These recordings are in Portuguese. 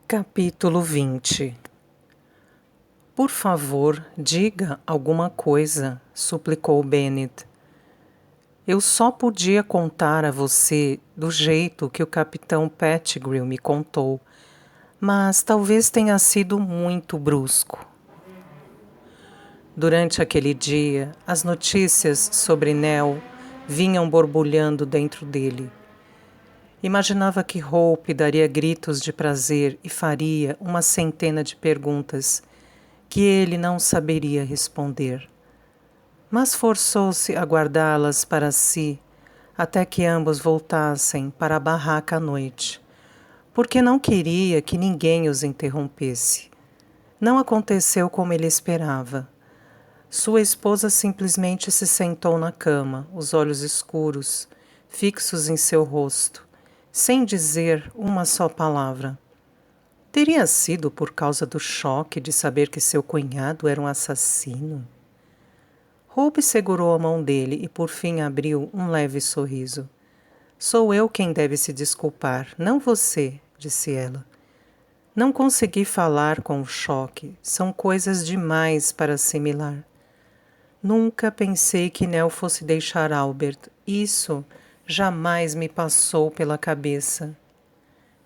Capítulo 20. Por favor, diga alguma coisa, suplicou Bennet. Eu só podia contar a você do jeito que o capitão Pettigrew me contou, mas talvez tenha sido muito brusco. Durante aquele dia, as notícias sobre Nell vinham borbulhando dentro dele. Imaginava que Hope daria gritos de prazer e faria uma centena de perguntas que ele não saberia responder. Mas forçou-se a guardá-las para si até que ambos voltassem para a barraca à noite, porque não queria que ninguém os interrompesse. Não aconteceu como ele esperava. Sua esposa simplesmente se sentou na cama, os olhos escuros, fixos em seu rosto, sem dizer uma só palavra. Teria sido por causa do choque de saber que seu cunhado era um assassino? Hope segurou a mão dele e por fim abriu um leve sorriso. Sou eu quem deve se desculpar, não você, disse ela. Não consegui falar com o choque, são coisas demais para assimilar. Nunca pensei que Nell fosse deixar Albert, isso jamais me passou pela cabeça.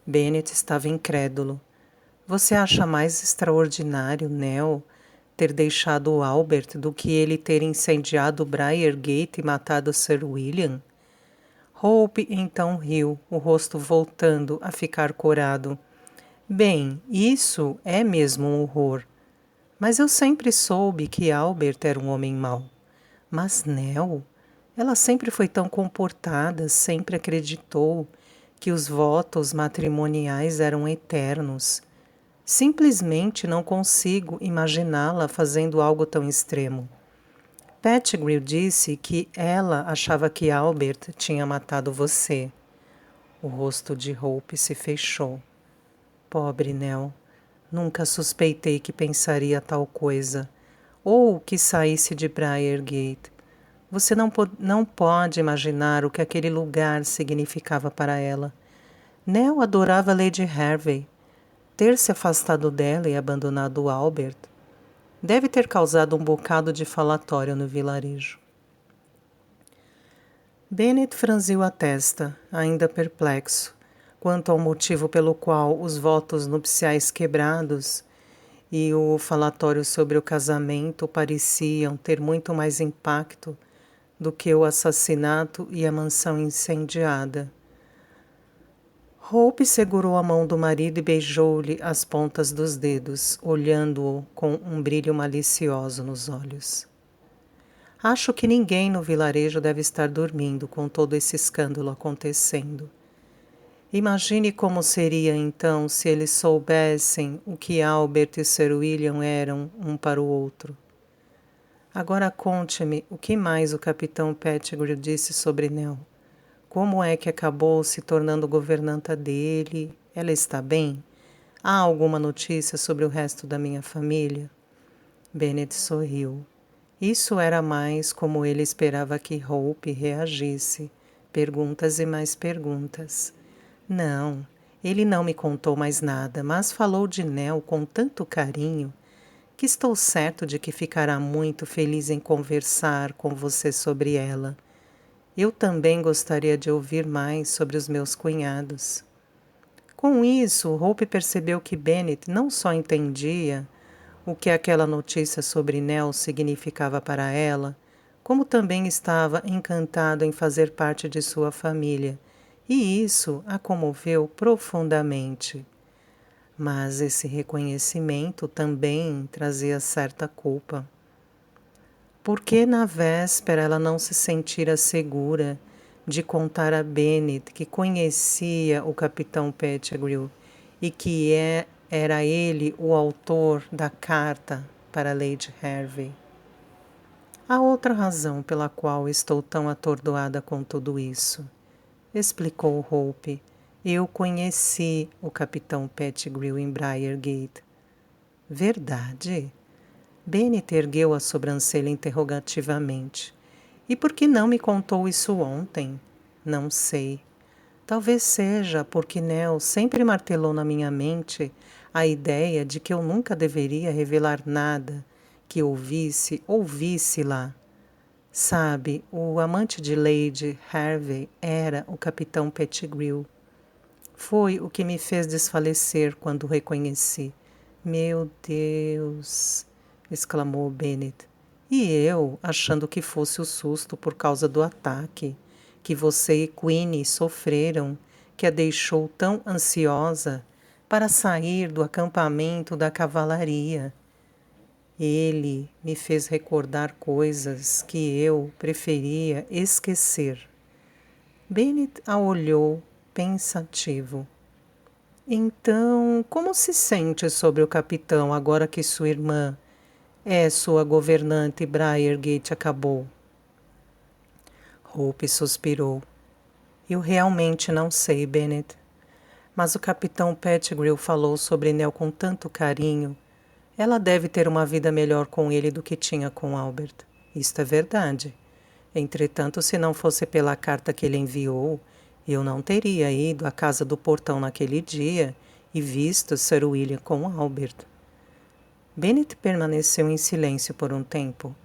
Bennet estava incrédulo. Você acha mais extraordinário, Nell, ter deixado Albert do que ele ter incendiado Briargate e matado Sir William? Hope então riu, o rosto voltando a ficar corado. Bem, isso é mesmo um horror. Mas eu sempre soube que Albert era um homem mau. Mas Nell, ela sempre foi tão comportada, sempre acreditou que os votos matrimoniais eram eternos. Simplesmente não consigo imaginá-la fazendo algo tão extremo. Pettigrew disse que ela achava que Albert tinha matado você. O rosto de Hope se fechou. Pobre Nell, nunca suspeitei que pensaria tal coisa, ou que saísse de Briargate. Você não pode imaginar o que aquele lugar significava para ela. Nell adorava Lady Hervey. Ter se afastado dela e abandonado Albert deve ter causado um bocado de falatório no vilarejo. Bennet franziu a testa, ainda perplexo, quanto ao motivo pelo qual os votos nupciais quebrados e o falatório sobre o casamento pareciam ter muito mais impacto do que o assassinato e a mansão incendiada. Hope segurou a mão do marido e beijou-lhe as pontas dos dedos, olhando-o com um brilho malicioso nos olhos. Acho que ninguém no vilarejo deve estar dormindo com todo esse escândalo acontecendo. Imagine como seria então se eles soubessem o que Albert e Sir William eram um para o outro. Agora conte-me o que mais o capitão Pettigrew disse sobre Nell. Como é que acabou se tornando governanta dele? Ela está bem? Há alguma notícia sobre o resto da minha família? Bennet sorriu. Isso era mais como ele esperava que Hope reagisse. Perguntas e mais perguntas. Não, ele não me contou mais nada, mas falou de Nell com tanto carinho que estou certo de que ficará muito feliz em conversar com você sobre ela. Eu também gostaria de ouvir mais sobre os meus cunhados. Com isso, Hope percebeu que Bennet não só entendia o que aquela notícia sobre Nell significava para ela, como também estava encantado em fazer parte de sua família, e isso a comoveu profundamente. Mas esse reconhecimento também trazia certa culpa. Por que na véspera ela não se sentira segura de contar a Bennet que conhecia o capitão Pettigrew e que era ele o autor da carta para Lady Hervey? Há outra razão pela qual estou tão atordoada com tudo isso, explicou Hope. Eu conheci o capitão Pettigrew em Briargate. Verdade? Bennet ergueu a sobrancelha interrogativamente. E por que não me contou isso ontem? Não sei. Talvez seja porque Nell sempre martelou na minha mente a ideia de que eu nunca deveria revelar nada que ouvisse lá. Sabe, o amante de Lady Harvey era o capitão Pettigrew. Foi o que me fez desfalecer quando o reconheci. Meu Deus! Exclamou Bennet. E eu, achando que fosse o susto por causa do ataque que você e Queenie sofreram, que a deixou tão ansiosa para sair do acampamento da cavalaria. Ele me fez recordar coisas que eu preferia esquecer. Bennet a olhou pensativo. Então, como se sente sobre o capitão agora que sua irmã é sua governante e Briargate acabou? Hope suspirou. Eu realmente não sei, Bennet. Mas o capitão Pettigrew falou sobre Nell com tanto carinho. Ela deve ter uma vida melhor com ele do que tinha com Albert. Isto é verdade. Entretanto, se não fosse pela carta que ele enviou, eu não teria ido à casa do portão naquele dia e visto Sir William com Albert. Bennet permaneceu em silêncio por um tempo.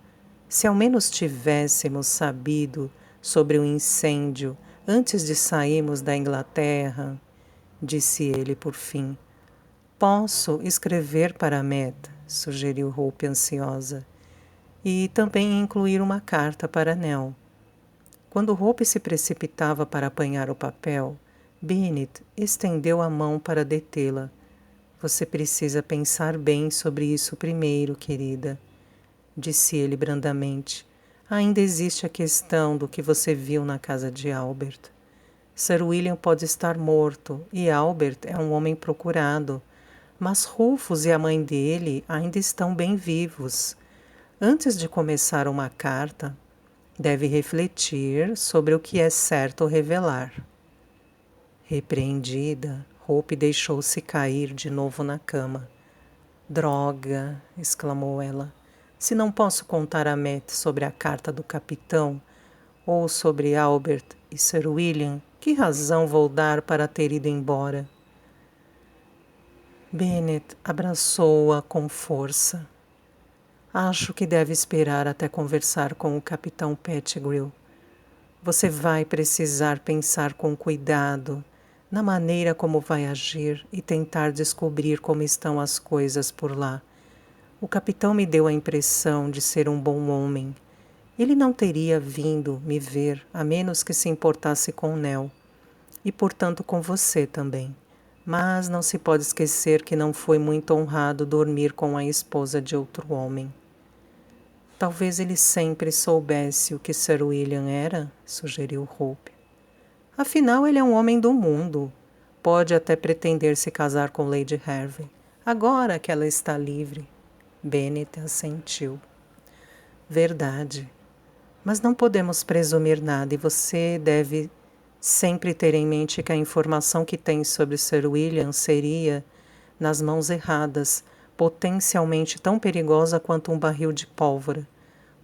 Se ao menos tivéssemos sabido sobre o incêndio antes de sairmos da Inglaterra, disse ele por fim. Posso escrever para a Meta, sugeriu Hope ansiosa, e também incluir uma carta para Nell. Quando Hope se precipitava para apanhar o papel, Bennet estendeu a mão para detê-la. Você precisa pensar bem sobre isso primeiro, querida, disse ele brandamente. Ainda existe a questão do que você viu na casa de Albert. Sir William pode estar morto e Albert é um homem procurado, mas Rufus e a mãe dele ainda estão bem vivos. Antes de começar uma carta, deve refletir sobre o que é certo revelar. Repreendida, Hope deixou-se cair de novo na cama. Droga! Exclamou ela. Se não posso contar a Matt sobre a carta do capitão, ou sobre Albert e Sir William, que razão vou dar para ter ido embora? Bennet abraçou-a com força. Acho que deve esperar até conversar com o capitão Pettigrew. Você vai precisar pensar com cuidado na maneira como vai agir e tentar descobrir como estão as coisas por lá. O capitão me deu a impressão de ser um bom homem. Ele não teria vindo me ver a menos que se importasse com Nell, e portanto com você também. Mas não se pode esquecer que não foi muito honrado dormir com a esposa de outro homem. Talvez ele sempre soubesse o que Sir William era, sugeriu Hope. Afinal, ele é um homem do mundo. Pode até pretender se casar com Lady Harvey, agora que ela está livre. Bennet assentiu. Verdade. Mas não podemos presumir nada e você deve sempre ter em mente que a informação que tem sobre Sir William seria, nas mãos erradas, potencialmente tão perigosa quanto um barril de pólvora.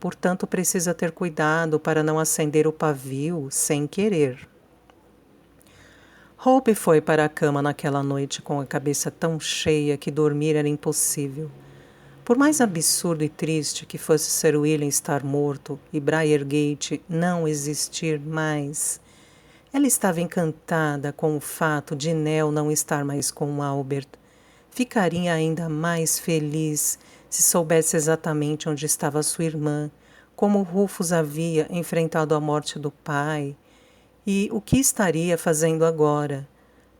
Portanto, precisa ter cuidado para não acender o pavio sem querer. Hope foi para a cama naquela noite com a cabeça tão cheia que dormir era impossível. Por mais absurdo e triste que fosse Sir William estar morto e Briargate não existir mais, ela estava encantada com o fato de Nell não estar mais com Albert. Ficaria ainda mais feliz se soubesse exatamente onde estava sua irmã, como Rufus havia enfrentado a morte do pai e o que estaria fazendo agora.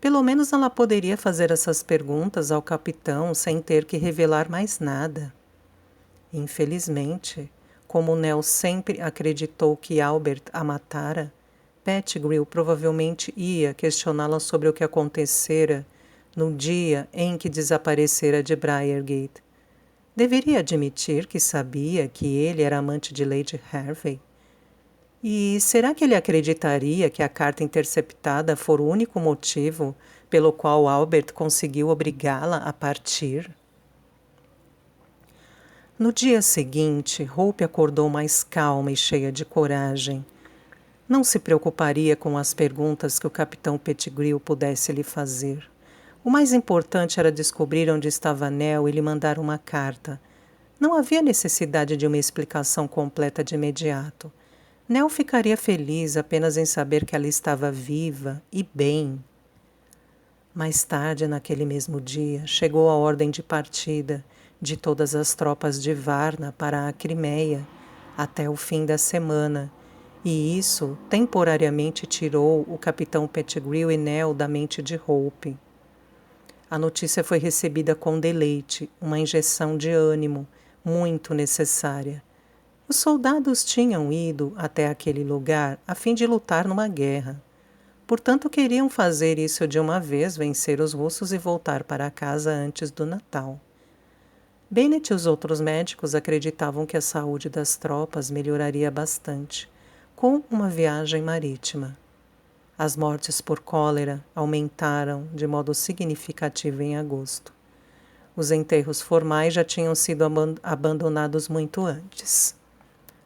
Pelo menos ela poderia fazer essas perguntas ao capitão sem ter que revelar mais nada. Infelizmente, como Nell sempre acreditou que Albert a matara, Pettigrew provavelmente ia questioná-la sobre o que acontecera no dia em que desaparecera de Briargate. Deveria admitir que sabia que ele era amante de Lady Harvey. E será que ele acreditaria que a carta interceptada for o único motivo pelo qual Albert conseguiu obrigá-la a partir? No dia seguinte, Hope acordou mais calma e cheia de coragem. Não se preocuparia com as perguntas que o capitão Pettigrew pudesse lhe fazer. O mais importante era descobrir onde estava Nell e lhe mandar uma carta. Não havia necessidade de uma explicação completa de imediato. Nell ficaria feliz apenas em saber que ela estava viva e bem. Mais tarde, naquele mesmo dia, chegou a ordem de partida de todas as tropas de Varna para a Crimeia, até o fim da semana, e isso temporariamente tirou o capitão Pettigrew e Nell da mente de Hope. A notícia foi recebida com deleite, uma injeção de ânimo muito necessária. Os soldados tinham ido até aquele lugar a fim de lutar numa guerra. Portanto, queriam fazer isso de uma vez, vencer os russos e voltar para casa antes do Natal. Bennett e os outros médicos acreditavam que a saúde das tropas melhoraria bastante com uma viagem marítima. As mortes por cólera aumentaram de modo significativo em agosto. Os enterros formais já tinham sido abandonados muito antes,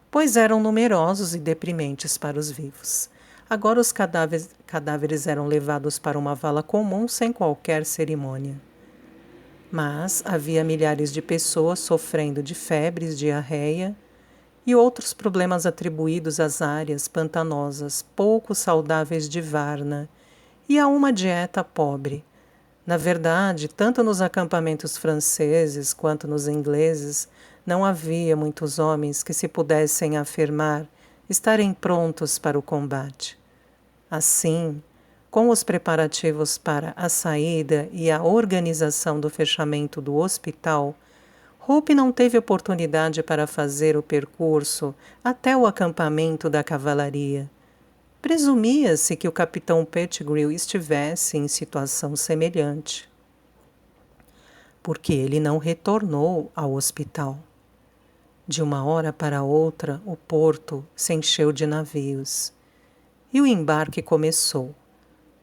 pois eram numerosos e deprimentes para os vivos. Agora os cadáveres eram levados para uma vala comum sem qualquer cerimônia. Mas havia milhares de pessoas sofrendo de febres, diarreia e outros problemas atribuídos às áreas pantanosas pouco saudáveis de Varna e a uma dieta pobre. Na verdade, tanto nos acampamentos franceses quanto nos ingleses, não havia muitos homens que se pudessem afirmar estarem prontos para o combate. Assim, com os preparativos para a saída e a organização do fechamento do hospital, Hope não teve oportunidade para fazer o percurso até o acampamento da cavalaria. Presumia-se que o capitão Pettigrew estivesse em situação semelhante, porque ele não retornou ao hospital. De uma hora para outra, o porto se encheu de navios e o embarque começou.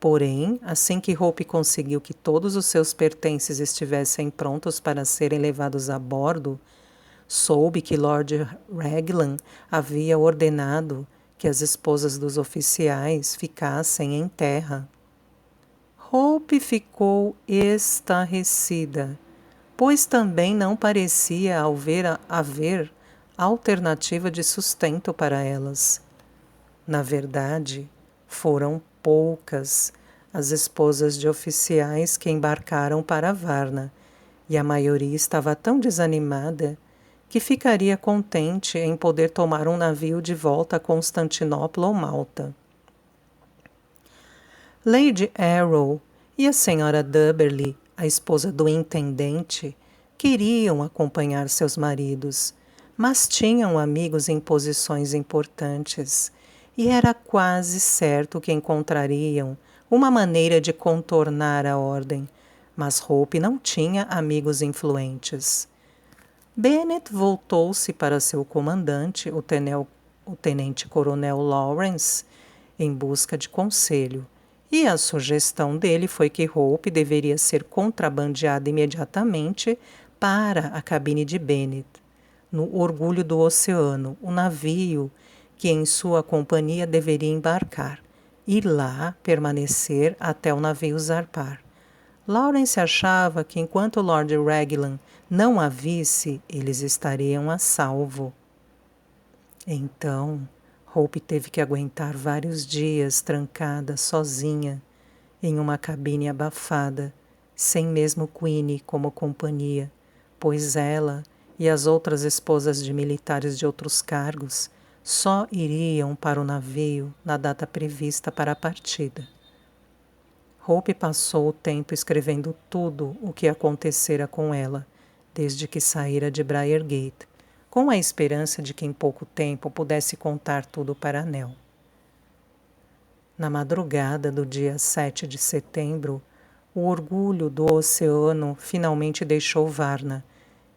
Porém, assim que Hope conseguiu que todos os seus pertences estivessem prontos para serem levados a bordo, soube que Lord Raglan havia ordenado que as esposas dos oficiais ficassem em terra. Hope ficou estarrecida, pois também não parecia haver alternativa de sustento para elas. Na verdade, foram poucas as esposas de oficiais que embarcaram para Varna, e a maioria estava tão desanimada que ficaria contente em poder tomar um navio de volta a Constantinopla ou Malta. Lady Arrow e a senhora Dubberly, a esposa do intendente, queriam acompanhar seus maridos, mas tinham amigos em posições importantes, e era quase certo que encontrariam uma maneira de contornar a ordem, mas Hope não tinha amigos influentes. Bennett voltou-se para seu comandante, o tenente-coronel Lawrence, em busca de conselho, e a sugestão dele foi que Hope deveria ser contrabandeada imediatamente para a cabine de Bennett, no Orgulho do Oceano, o navio que em sua companhia deveria embarcar, e lá permanecer até o navio zarpar. Lawrence achava que enquanto Lord Raglan não a visse, eles estariam a salvo. Então, Hope teve que aguentar vários dias trancada sozinha em uma cabine abafada, sem mesmo Queenie como companhia, pois ela e as outras esposas de militares de outros cargos só iriam para o navio na data prevista para a partida. Hope passou o tempo escrevendo tudo o que acontecera com ela, desde que saíra de Briargate, com a esperança de que em pouco tempo pudesse contar tudo para Nell. Na madrugada do dia 7 de setembro, o Orgulho do Oceano finalmente deixou Varna,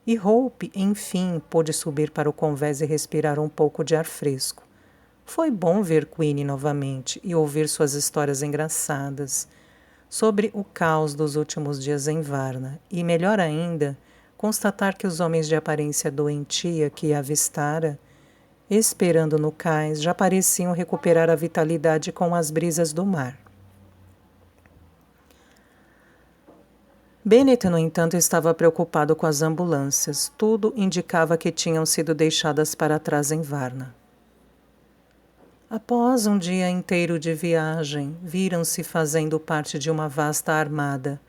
e Hope, enfim, pôde subir para o convés e respirar um pouco de ar fresco. Foi bom ver Queenie novamente e ouvir suas histórias engraçadas sobre o caos dos últimos dias em Varna, e, melhor ainda, constatar que os homens de aparência doentia que a avistara esperando no cais, já pareciam recuperar a vitalidade com as brisas do mar. Bennett, no entanto, estava preocupado com as ambulâncias. Tudo indicava que tinham sido deixadas para trás em Varna. Após um dia inteiro de viagem, viram-se fazendo parte de uma vasta armada.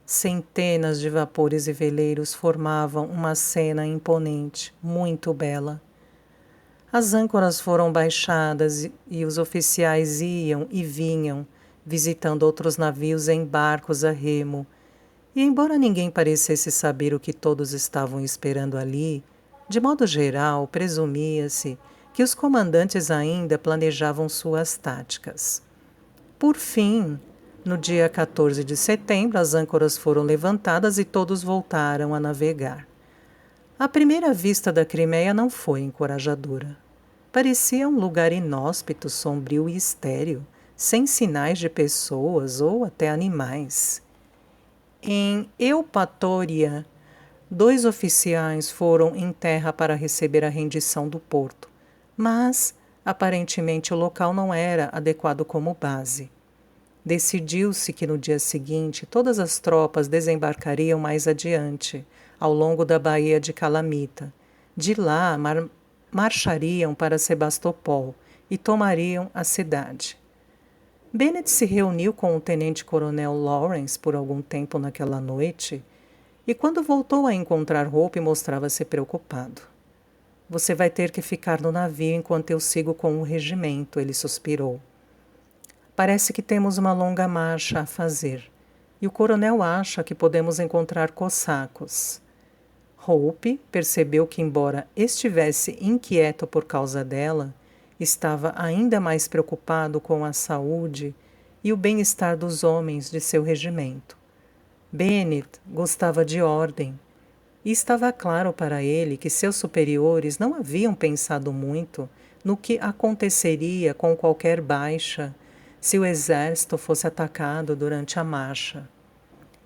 Centenas de vapores e veleiros formavam uma cena imponente, muito bela. As âncoras foram baixadas e os oficiais iam e vinham, visitando outros navios em barcos a remo. E embora ninguém parecesse saber o que todos estavam esperando ali, de modo geral, presumia-se que os comandantes ainda planejavam suas táticas. Por fim, no dia 14 de setembro, as âncoras foram levantadas e todos voltaram a navegar. A primeira vista da Crimeia não foi encorajadora. Parecia um lugar inóspito, sombrio e estéril, sem sinais de pessoas ou até animais. Em Eupatoria, 2 oficiais foram em terra para receber a rendição do porto, mas aparentemente o local não era adequado como base. Decidiu-se que no dia seguinte todas as tropas desembarcariam mais adiante, ao longo da Baía de Calamita. De lá marchariam para Sebastopol e tomariam a cidade. Bennett se reuniu com o tenente-coronel Lawrence por algum tempo naquela noite e quando voltou a encontrar Hope mostrava-se preocupado. Você vai ter que ficar no navio enquanto eu sigo com o regimento, ele suspirou. Parece que temos uma longa marcha a fazer e o coronel acha que podemos encontrar cossacos. Hope percebeu que, embora estivesse inquieto por causa dela, estava ainda mais preocupado com a saúde e o bem-estar dos homens de seu regimento. Bennett gostava de ordem, e estava claro para ele que seus superiores não haviam pensado muito no que aconteceria com qualquer baixa se o exército fosse atacado durante a marcha.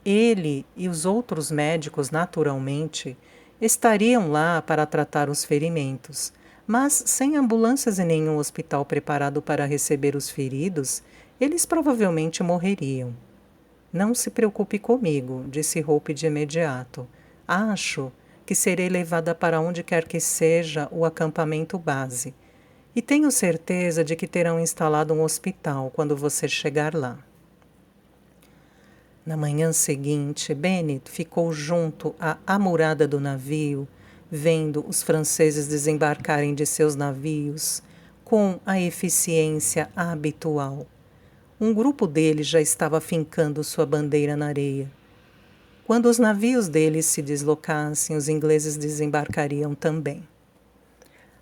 Ele e os outros médicos, naturalmente, estariam lá para tratar os ferimentos, mas sem ambulâncias e nenhum hospital preparado para receber os feridos, eles provavelmente morreriam. Não se preocupe comigo, disse Hope de imediato. Acho que serei levada para onde quer que seja o acampamento base. E tenho certeza de que terão instalado um hospital quando você chegar lá. Na manhã seguinte, Bennett ficou junto à amurada do navio, vendo os franceses desembarcarem de seus navios com a eficiência habitual. Um grupo deles já estava fincando sua bandeira na areia. Quando os navios deles se deslocassem, os ingleses desembarcariam também.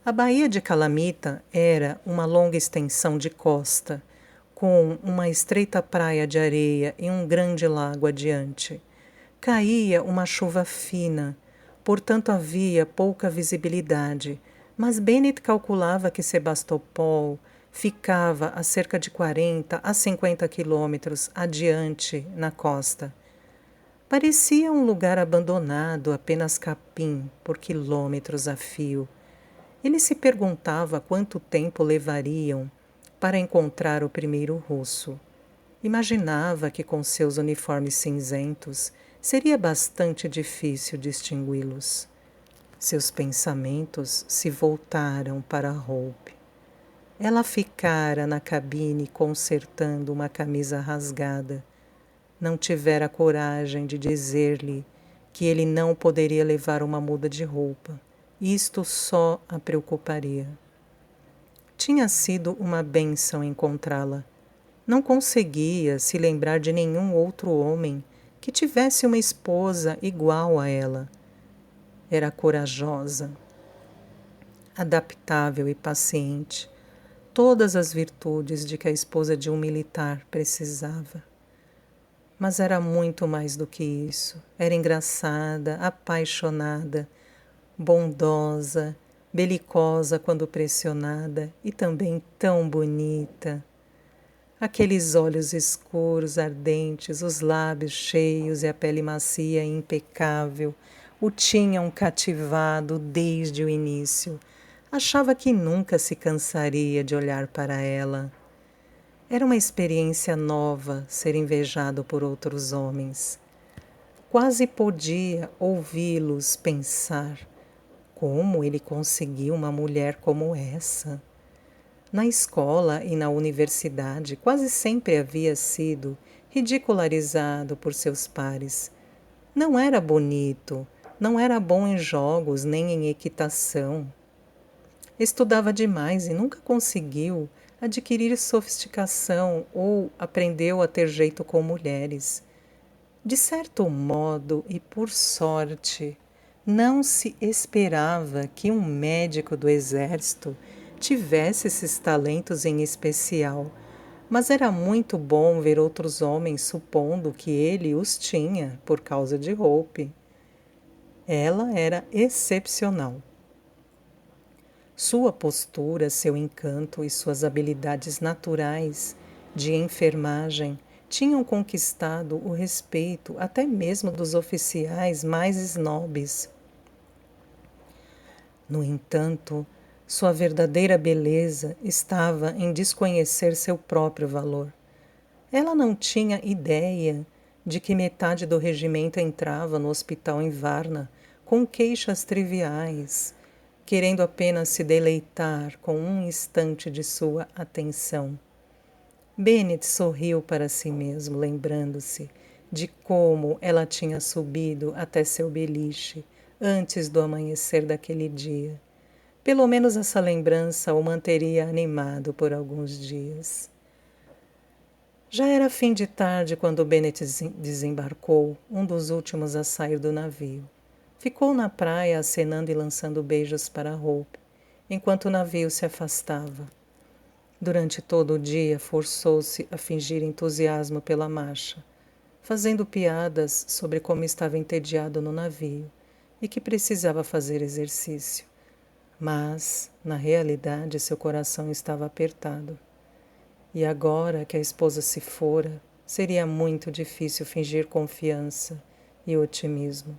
A Baía de Calamita era uma longa extensão de costa, com uma estreita praia de areia e um grande lago adiante. Caía uma chuva fina, portanto havia pouca visibilidade, mas Bennett calculava que Sebastopol ficava a cerca de 40 a 50 quilômetros adiante na costa. Parecia um lugar abandonado, apenas capim, por quilômetros a fio. Ele se perguntava quanto tempo levariam para encontrar o primeiro russo. Imaginava que com seus uniformes cinzentos seria bastante difícil distingui-los. Seus pensamentos se voltaram para Hope. Ela ficara na cabine consertando uma camisa rasgada. Não tivera coragem de dizer-lhe que ele não poderia levar uma muda de roupa. Isto só a preocuparia. Tinha sido uma bênção encontrá-la. Não conseguia se lembrar de nenhum outro homem que tivesse uma esposa igual a ela. Era corajosa, adaptável e paciente, todas as virtudes de que a esposa de um militar precisava. Mas era muito mais do que isso. Era engraçada, apaixonada, bondosa, belicosa quando pressionada e também tão bonita. Aqueles olhos escuros, ardentes, os lábios cheios e a pele macia e impecável o tinham cativado desde o início. Achava que nunca se cansaria de olhar para ela. Era uma experiência nova ser invejado por outros homens. Quase podia ouvi-los pensar: como ele conseguiu uma mulher como essa? Na escola e na universidade, quase sempre havia sido ridicularizado por seus pares. Não era bonito, não era bom em jogos nem em equitação. Estudava demais e nunca conseguiu adquirir sofisticação ou aprendeu a ter jeito com mulheres. De certo modo e por sorte, não se esperava que um médico do exército tivesse esses talentos em especial, mas era muito bom ver outros homens supondo que ele os tinha por causa de Hope. Ela era excepcional. Sua postura, seu encanto e suas habilidades naturais de enfermagem tinham conquistado o respeito até mesmo dos oficiais mais snobs. No entanto, sua verdadeira beleza estava em desconhecer seu próprio valor. Ela não tinha ideia de que metade do regimento entrava no hospital em Varna com queixas triviais, querendo apenas se deleitar com um instante de sua atenção. Bennet sorriu para si mesmo, lembrando-se de como ela tinha subido até seu beliche antes do amanhecer daquele dia. Pelo menos essa lembrança o manteria animado por alguns dias. Já era fim de tarde quando Bennet desembarcou, um dos últimos a sair do navio. Ficou na praia acenando e lançando beijos para Hope, enquanto o navio se afastava. Durante todo o dia, forçou-se a fingir entusiasmo pela marcha, fazendo piadas sobre como estava entediado no navio e que precisava fazer exercício. Mas, na realidade, seu coração estava apertado. E agora que a esposa se fora, seria muito difícil fingir confiança e otimismo.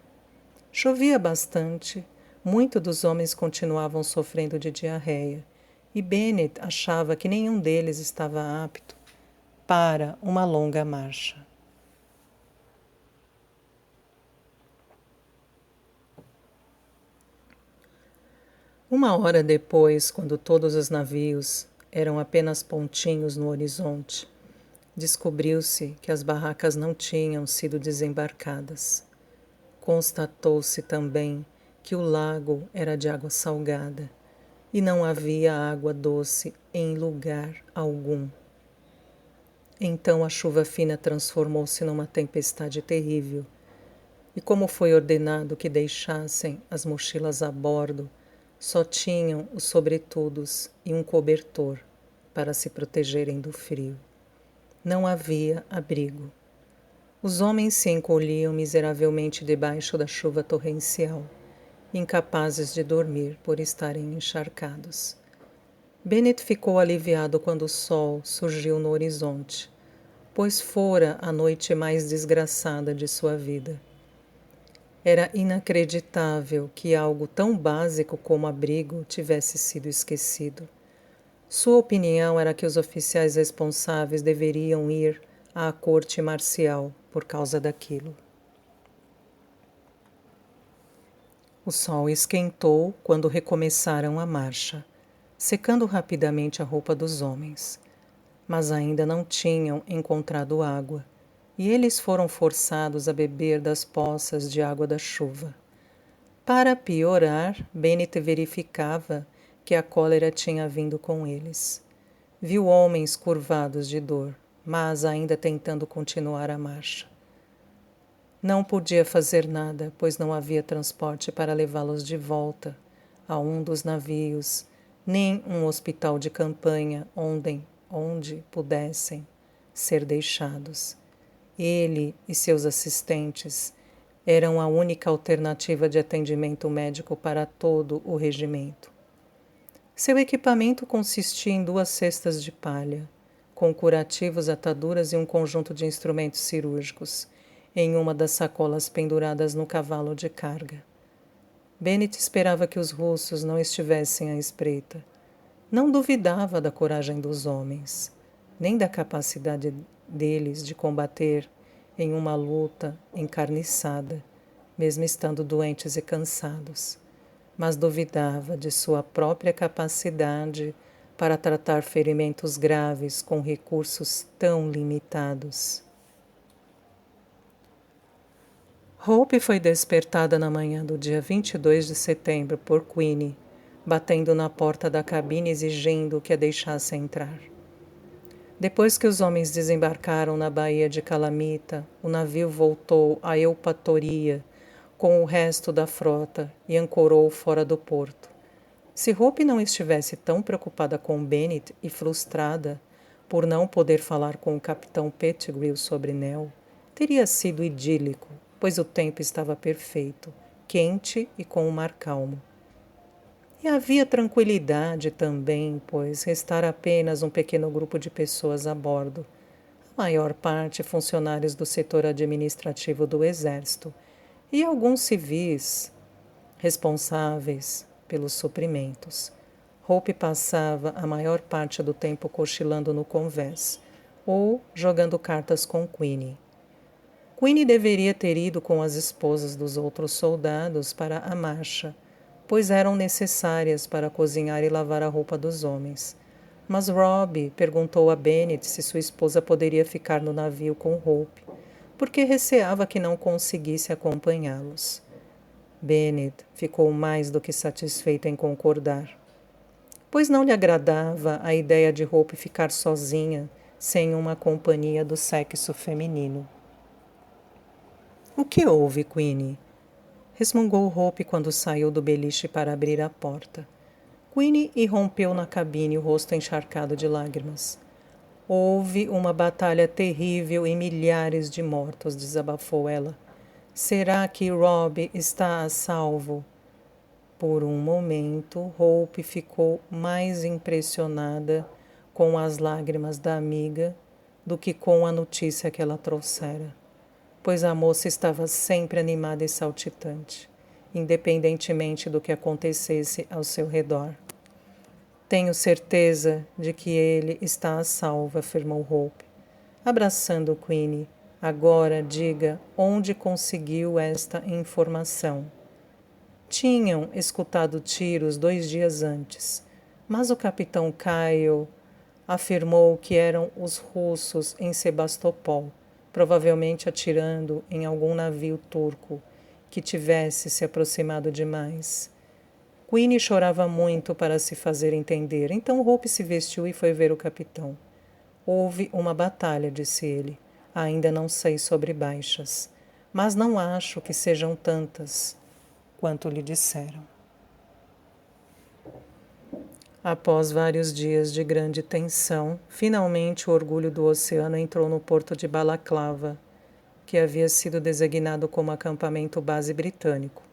Chovia bastante, muitos dos homens continuavam sofrendo de diarreia, e Bennet achava que nenhum deles estava apto para uma longa marcha. Uma hora depois, quando todos os navios eram apenas pontinhos no horizonte, descobriu-se que as barracas não tinham sido desembarcadas. Constatou-se também que o lago era de água salgada e não havia água doce em lugar algum. Então a chuva fina transformou-se numa tempestade terrível, e como foi ordenado que deixassem as mochilas a bordo, só tinham os sobretudos e um cobertor para se protegerem do frio. Não havia abrigo. Os homens se encolhiam miseravelmente debaixo da chuva torrencial, incapazes de dormir por estarem encharcados. Bennet ficou aliviado quando o sol surgiu no horizonte, pois fora a noite mais desgraçada de sua vida. Era inacreditável que algo tão básico como abrigo tivesse sido esquecido. Sua opinião era que os oficiais responsáveis deveriam ir à corte marcial por causa daquilo. O sol esquentou quando recomeçaram a marcha, secando rapidamente a roupa dos homens. Mas ainda não tinham encontrado água, e eles foram forçados a beber das poças de água da chuva. Para piorar, Bennet verificava que a cólera tinha vindo com eles. Viu homens curvados de dor, mas ainda tentando continuar a marcha. Não podia fazer nada, pois não havia transporte para levá-los de volta a um dos navios, nem um hospital de campanha onde pudessem ser deixados. Ele e seus assistentes eram a única alternativa de atendimento médico para todo o regimento. Seu equipamento consistia em 2 cestas de palha, com curativos, ataduras e um conjunto de instrumentos cirúrgicos, em uma das sacolas penduradas no cavalo de carga. Bennett esperava que os russos não estivessem à espreita. Não duvidava da coragem dos homens, nem da capacidade deles de combater em uma luta encarniçada, mesmo estando doentes e cansados, mas duvidava de sua própria capacidade para tratar ferimentos graves com recursos tão limitados. Hope foi despertada na manhã do dia 22 de setembro por Queenie, batendo na porta da cabine exigindo que a deixasse entrar. Depois que os homens desembarcaram na baía de Calamita, o navio voltou a Eupatoria com o resto da frota e ancorou fora do porto. Se Hope não estivesse tão preocupada com Bennett e frustrada por não poder falar com o capitão Pettigrew sobre Nell, teria sido idílico, pois o tempo estava perfeito, quente e com o mar calmo. E havia tranquilidade também, pois restara apenas um pequeno grupo de pessoas a bordo, a maior parte funcionários do setor administrativo do Exército e alguns civis responsáveis pelos suprimentos. Hope passava a maior parte do tempo cochilando no convés ou jogando cartas com Queenie. Queenie deveria ter ido com as esposas dos outros soldados para a marcha, pois eram necessárias para cozinhar e lavar a roupa dos homens. Mas Robbie perguntou a Bennett se sua esposa poderia ficar no navio com Hope, porque receava que não conseguisse acompanhá-los. Bennett ficou mais do que satisfeita em concordar, pois não lhe agradava a ideia de Hope ficar sozinha, sem uma companhia do sexo feminino. O que houve, Queenie? Resmungou Hope quando saiu do beliche para abrir a porta. Queenie irrompeu na cabine, o rosto encharcado de lágrimas. Houve uma batalha terrível e milhares de mortos, desabafou ela. Será que Rob está a salvo? Por um momento, Hope ficou mais impressionada com as lágrimas da amiga do que com a notícia que ela trouxera, pois a moça estava sempre animada e saltitante, independentemente do que acontecesse ao seu redor. Tenho certeza de que ele está a salvo, afirmou Hope, abraçando Queenie. Agora diga onde conseguiu esta informação. Tinham escutado tiros 2 dias antes, mas o capitão Kyle afirmou que eram os russos em Sebastopol, provavelmente atirando em algum navio turco que tivesse se aproximado demais. Queenie chorava muito para se fazer entender, então Hope se vestiu e foi ver o capitão. Houve uma batalha, disse ele. Ainda não sei sobre baixas, mas não acho que sejam tantas quanto lhe disseram. Após vários dias de grande tensão, finalmente o orgulho do oceano entrou no porto de Balaclava, que havia sido designado como acampamento base britânico.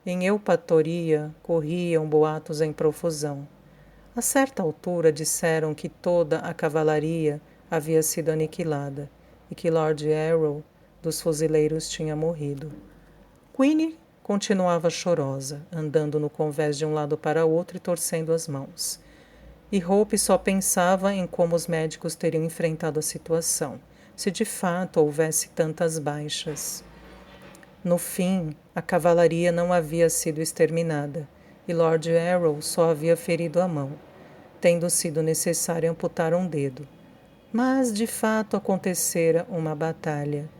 Em Eupatoria corriam boatos em profusão. A certa altura disseram que toda a cavalaria havia sido aniquilada e que Lord Arrow dos fuzileiros tinha morrido. Queenie continuava chorosa, andando no convés de um lado para outro e torcendo as mãos. E Hope só pensava em como os médicos teriam enfrentado a situação, se de fato houvesse tantas baixas. No fim, a cavalaria não havia sido exterminada, e Lord Arrow só havia ferido a mão, tendo sido necessário amputar um dedo. Mas, de fato, acontecera uma batalha,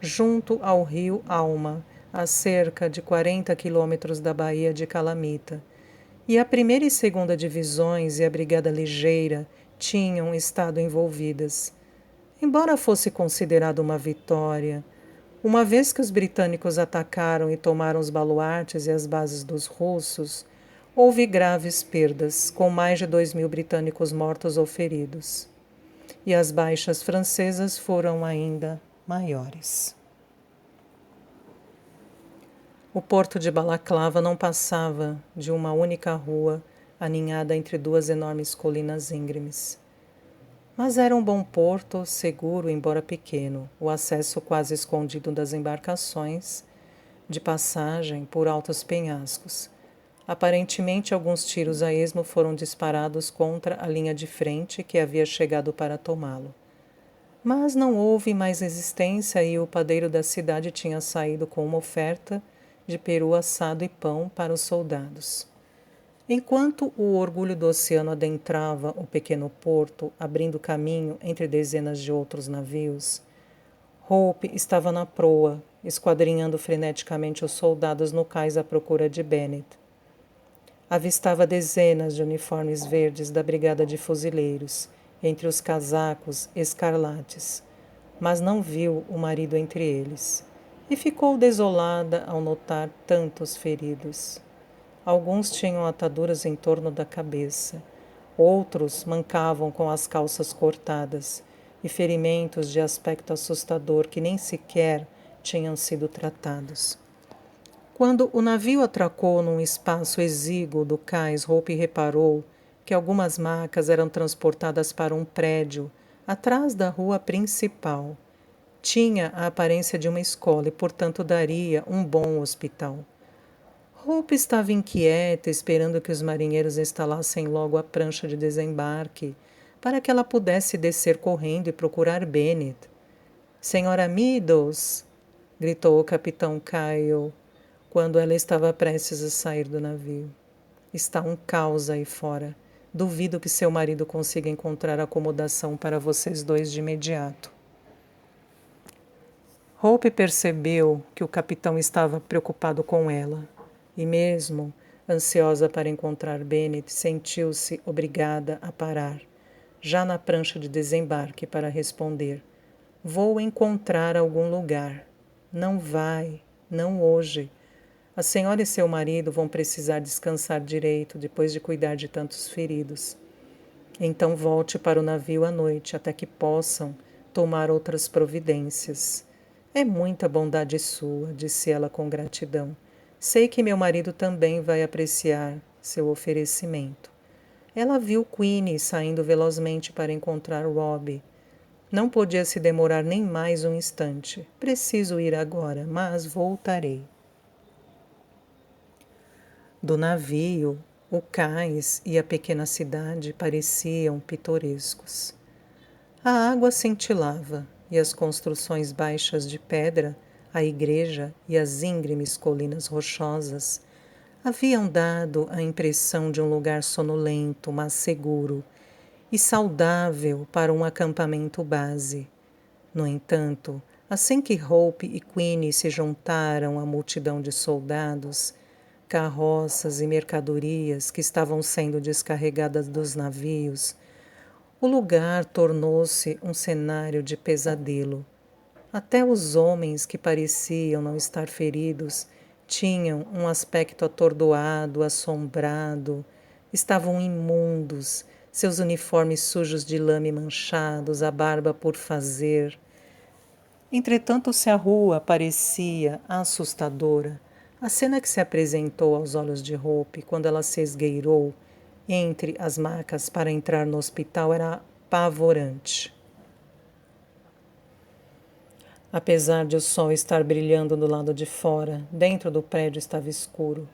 junto ao rio Alma, a cerca de 40 quilômetros da baía de Calamita, e a 1ª e 2ª divisões e a Brigada Ligeira tinham estado envolvidas. Embora fosse considerado uma vitória, uma vez que os britânicos atacaram e tomaram os baluartes e as bases dos russos, houve graves perdas, com mais de 2.000 britânicos mortos ou feridos. E as baixas francesas foram ainda maiores. O porto de Balaclava não passava de uma única rua aninhada entre 2 enormes colinas íngremes. Mas era um bom porto, seguro, embora pequeno, o acesso quase escondido das embarcações, de passagem por altos penhascos. Aparentemente, alguns tiros a esmo foram disparados contra a linha de frente que havia chegado para tomá-lo. Mas não houve mais resistência e o padeiro da cidade tinha saído com uma oferta de peru assado e pão para os soldados. Enquanto o orgulho do oceano adentrava o pequeno porto, abrindo caminho entre dezenas de outros navios, Hope estava na proa, esquadrinhando freneticamente os soldados no cais à procura de Bennett. Avistava dezenas de uniformes verdes da brigada de fuzileiros, entre os casacos escarlates, mas não viu o marido entre eles, e ficou desolada ao notar tantos feridos. Alguns tinham ataduras em torno da cabeça, outros mancavam com as calças cortadas e ferimentos de aspecto assustador que nem sequer tinham sido tratados. Quando o navio atracou num espaço exíguo do cais, Hope reparou que algumas macas eram transportadas para um prédio atrás da rua principal. Tinha a aparência de uma escola e, portanto, daria um bom hospital. Hope estava inquieta, esperando que os marinheiros instalassem logo a prancha de desembarque, para que ela pudesse descer correndo e procurar Bennett. "Senhora Meadows!" gritou o capitão Kyle, quando ela estava prestes a sair do navio. "Está um caos aí fora. Duvido que seu marido consiga encontrar acomodação para vocês dois de imediato." Hope percebeu que o capitão estava preocupado com ela. E mesmo ansiosa para encontrar Bennett, sentiu-se obrigada a parar, já na prancha de desembarque, para responder: "Vou encontrar algum lugar." "Não vai, não hoje. A senhora e seu marido vão precisar descansar direito depois de cuidar de tantos feridos. Então volte para o navio à noite, até que possam tomar outras providências." "É muita bondade sua", disse ela com gratidão. "Sei que meu marido também vai apreciar seu oferecimento." Ela viu Queenie saindo velozmente para encontrar Robbie. "Não podia se demorar nem mais um instante. Preciso ir agora, mas voltarei." Do navio, o cais e a pequena cidade pareciam pitorescos. A água cintilava e as construções baixas de pedra, a igreja e as íngremes colinas rochosas haviam dado a impressão de um lugar sonolento, mas seguro e saudável para um acampamento base. No entanto, assim que Hope e Queenie se juntaram à multidão de soldados, carroças e mercadorias que estavam sendo descarregadas dos navios, o lugar tornou-se um cenário de pesadelo. Até os homens que pareciam não estar feridos tinham um aspecto atordoado, assombrado, estavam imundos, seus uniformes sujos de lama e manchados, a barba por fazer. Entretanto, se a rua parecia assustadora, a cena que se apresentou aos olhos de Hope quando ela se esgueirou entre as macas para entrar no hospital era apavorante. Apesar de o sol estar brilhando do lado de fora, dentro do prédio estava escuro.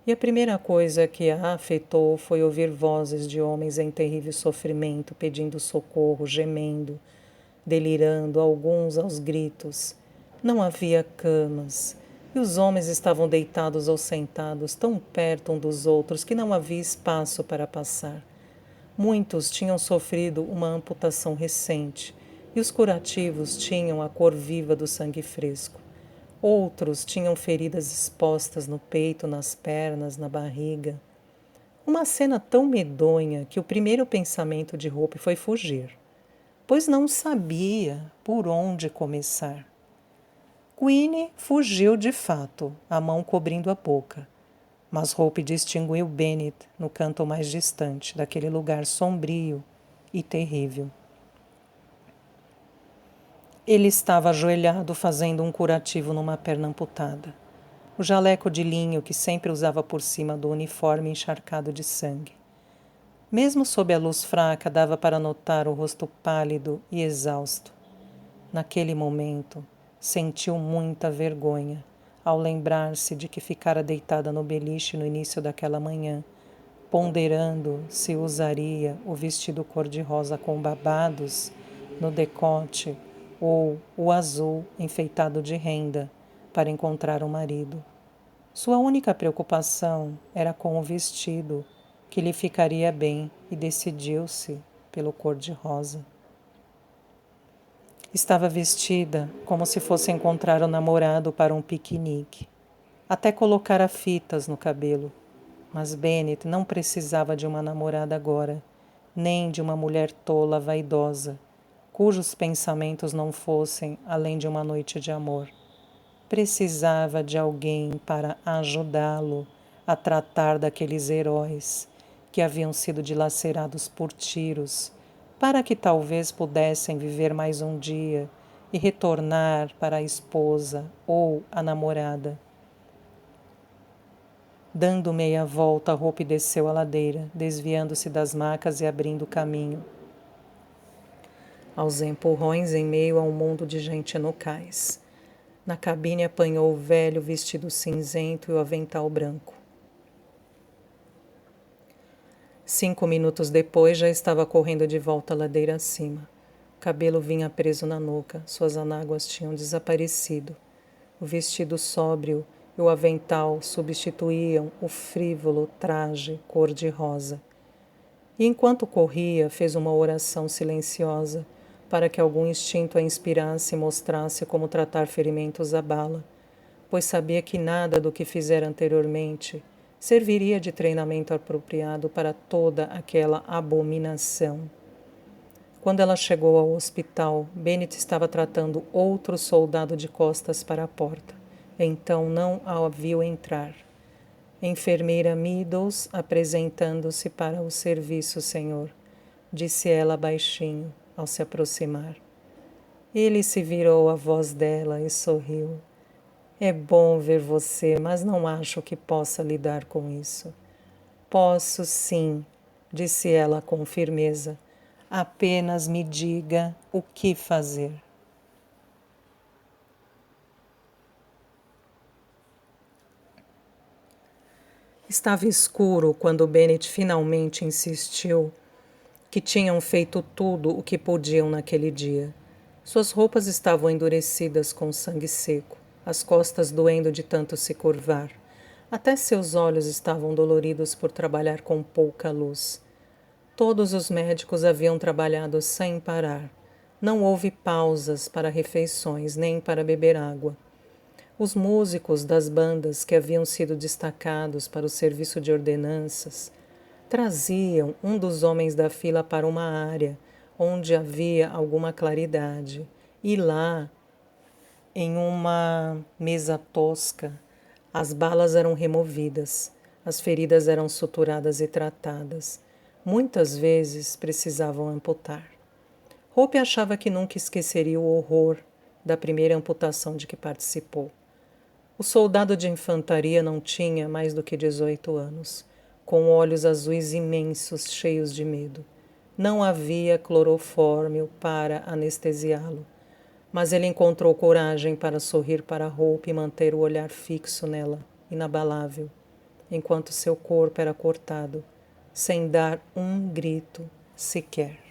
E a primeira coisa que a afetou foi ouvir vozes de homens em terrível sofrimento, pedindo socorro, gemendo, delirando, alguns aos gritos. Não havia camas, e os homens estavam deitados ou sentados tão perto um dos outros que não havia espaço para passar. Muitos tinham sofrido uma amputação recente, e os curativos tinham a cor viva do sangue fresco. Outros tinham feridas expostas no peito, nas pernas, na barriga. Uma cena tão medonha que o primeiro pensamento de Hope foi fugir, pois não sabia por onde começar. Queenie fugiu de fato, a mão cobrindo a boca, mas Hope distinguiu Bennett no canto mais distante daquele lugar sombrio e terrível. Ele estava ajoelhado fazendo um curativo numa perna amputada. O jaleco de linho que sempre usava por cima do uniforme encharcado de sangue. Mesmo sob a luz fraca, dava para notar o rosto pálido e exausto. Naquele momento, sentiu muita vergonha, ao lembrar-se de que ficara deitada no beliche no início daquela manhã, ponderando se usaria o vestido cor-de-rosa com babados no decote ou o azul enfeitado de renda para encontrar o marido. Sua única preocupação era com o vestido, que lhe ficaria bem, e decidiu-se pelo cor-de-rosa. Estava vestida como se fosse encontrar o namorado para um piquenique. Até colocara fitas no cabelo. Mas Bennett não precisava de uma namorada agora, nem de uma mulher tola vaidosa, cujos pensamentos não fossem além de uma noite de amor. Precisava de alguém para ajudá-lo a tratar daqueles heróis que haviam sido dilacerados por tiros, para que talvez pudessem viver mais um dia e retornar para a esposa ou a namorada. Dando meia volta, Hope desceu a ladeira, desviando-se das macas e abrindo caminho aos empurrões em meio a um mundo de gente no cais. Na cabine apanhou o velho vestido cinzento e o avental branco. 5 minutos depois já estava correndo de volta a ladeira acima. O cabelo vinha preso na nuca, suas anáguas tinham desaparecido. O vestido sóbrio e o avental substituíam o frívolo traje cor-de-rosa. E enquanto corria, fez uma oração silenciosa para que algum instinto a inspirasse e mostrasse como tratar ferimentos à bala, pois sabia que nada do que fizera anteriormente serviria de treinamento apropriado para toda aquela abominação. Quando ela chegou ao hospital, Bennett estava tratando outro soldado de costas para a porta. Então não a viu entrar. Enfermeira Meadows, apresentando-se para o serviço, senhor, disse ela baixinho, ao se aproximar. Ele se virou à voz dela e sorriu. É bom ver você, mas não acho que possa lidar com isso. Posso sim, disse ela com firmeza. Apenas me diga o que fazer. Estava escuro quando Bennett finalmente insistiu que tinham feito tudo o que podiam naquele dia. Suas roupas estavam endurecidas com sangue seco, as costas doendo de tanto se curvar. Até seus olhos estavam doloridos por trabalhar com pouca luz. Todos os médicos haviam trabalhado sem parar. Não houve pausas para refeições, nem para beber água. Os músicos das bandas que haviam sido destacados para o serviço de ordenanças traziam um dos homens da fila para uma área onde havia alguma claridade, e lá, em uma mesa tosca, as balas eram removidas, as feridas eram suturadas e tratadas. Muitas vezes precisavam amputar. Hope achava que nunca esqueceria o horror da primeira amputação de que participou. O soldado de infantaria não tinha mais do que 18 anos, com olhos azuis imensos, cheios de medo. Não havia clorofórmio para anestesiá-lo, mas ele encontrou coragem para sorrir para Hope e manter o olhar fixo nela, inabalável, enquanto seu corpo era cortado, sem dar um grito sequer.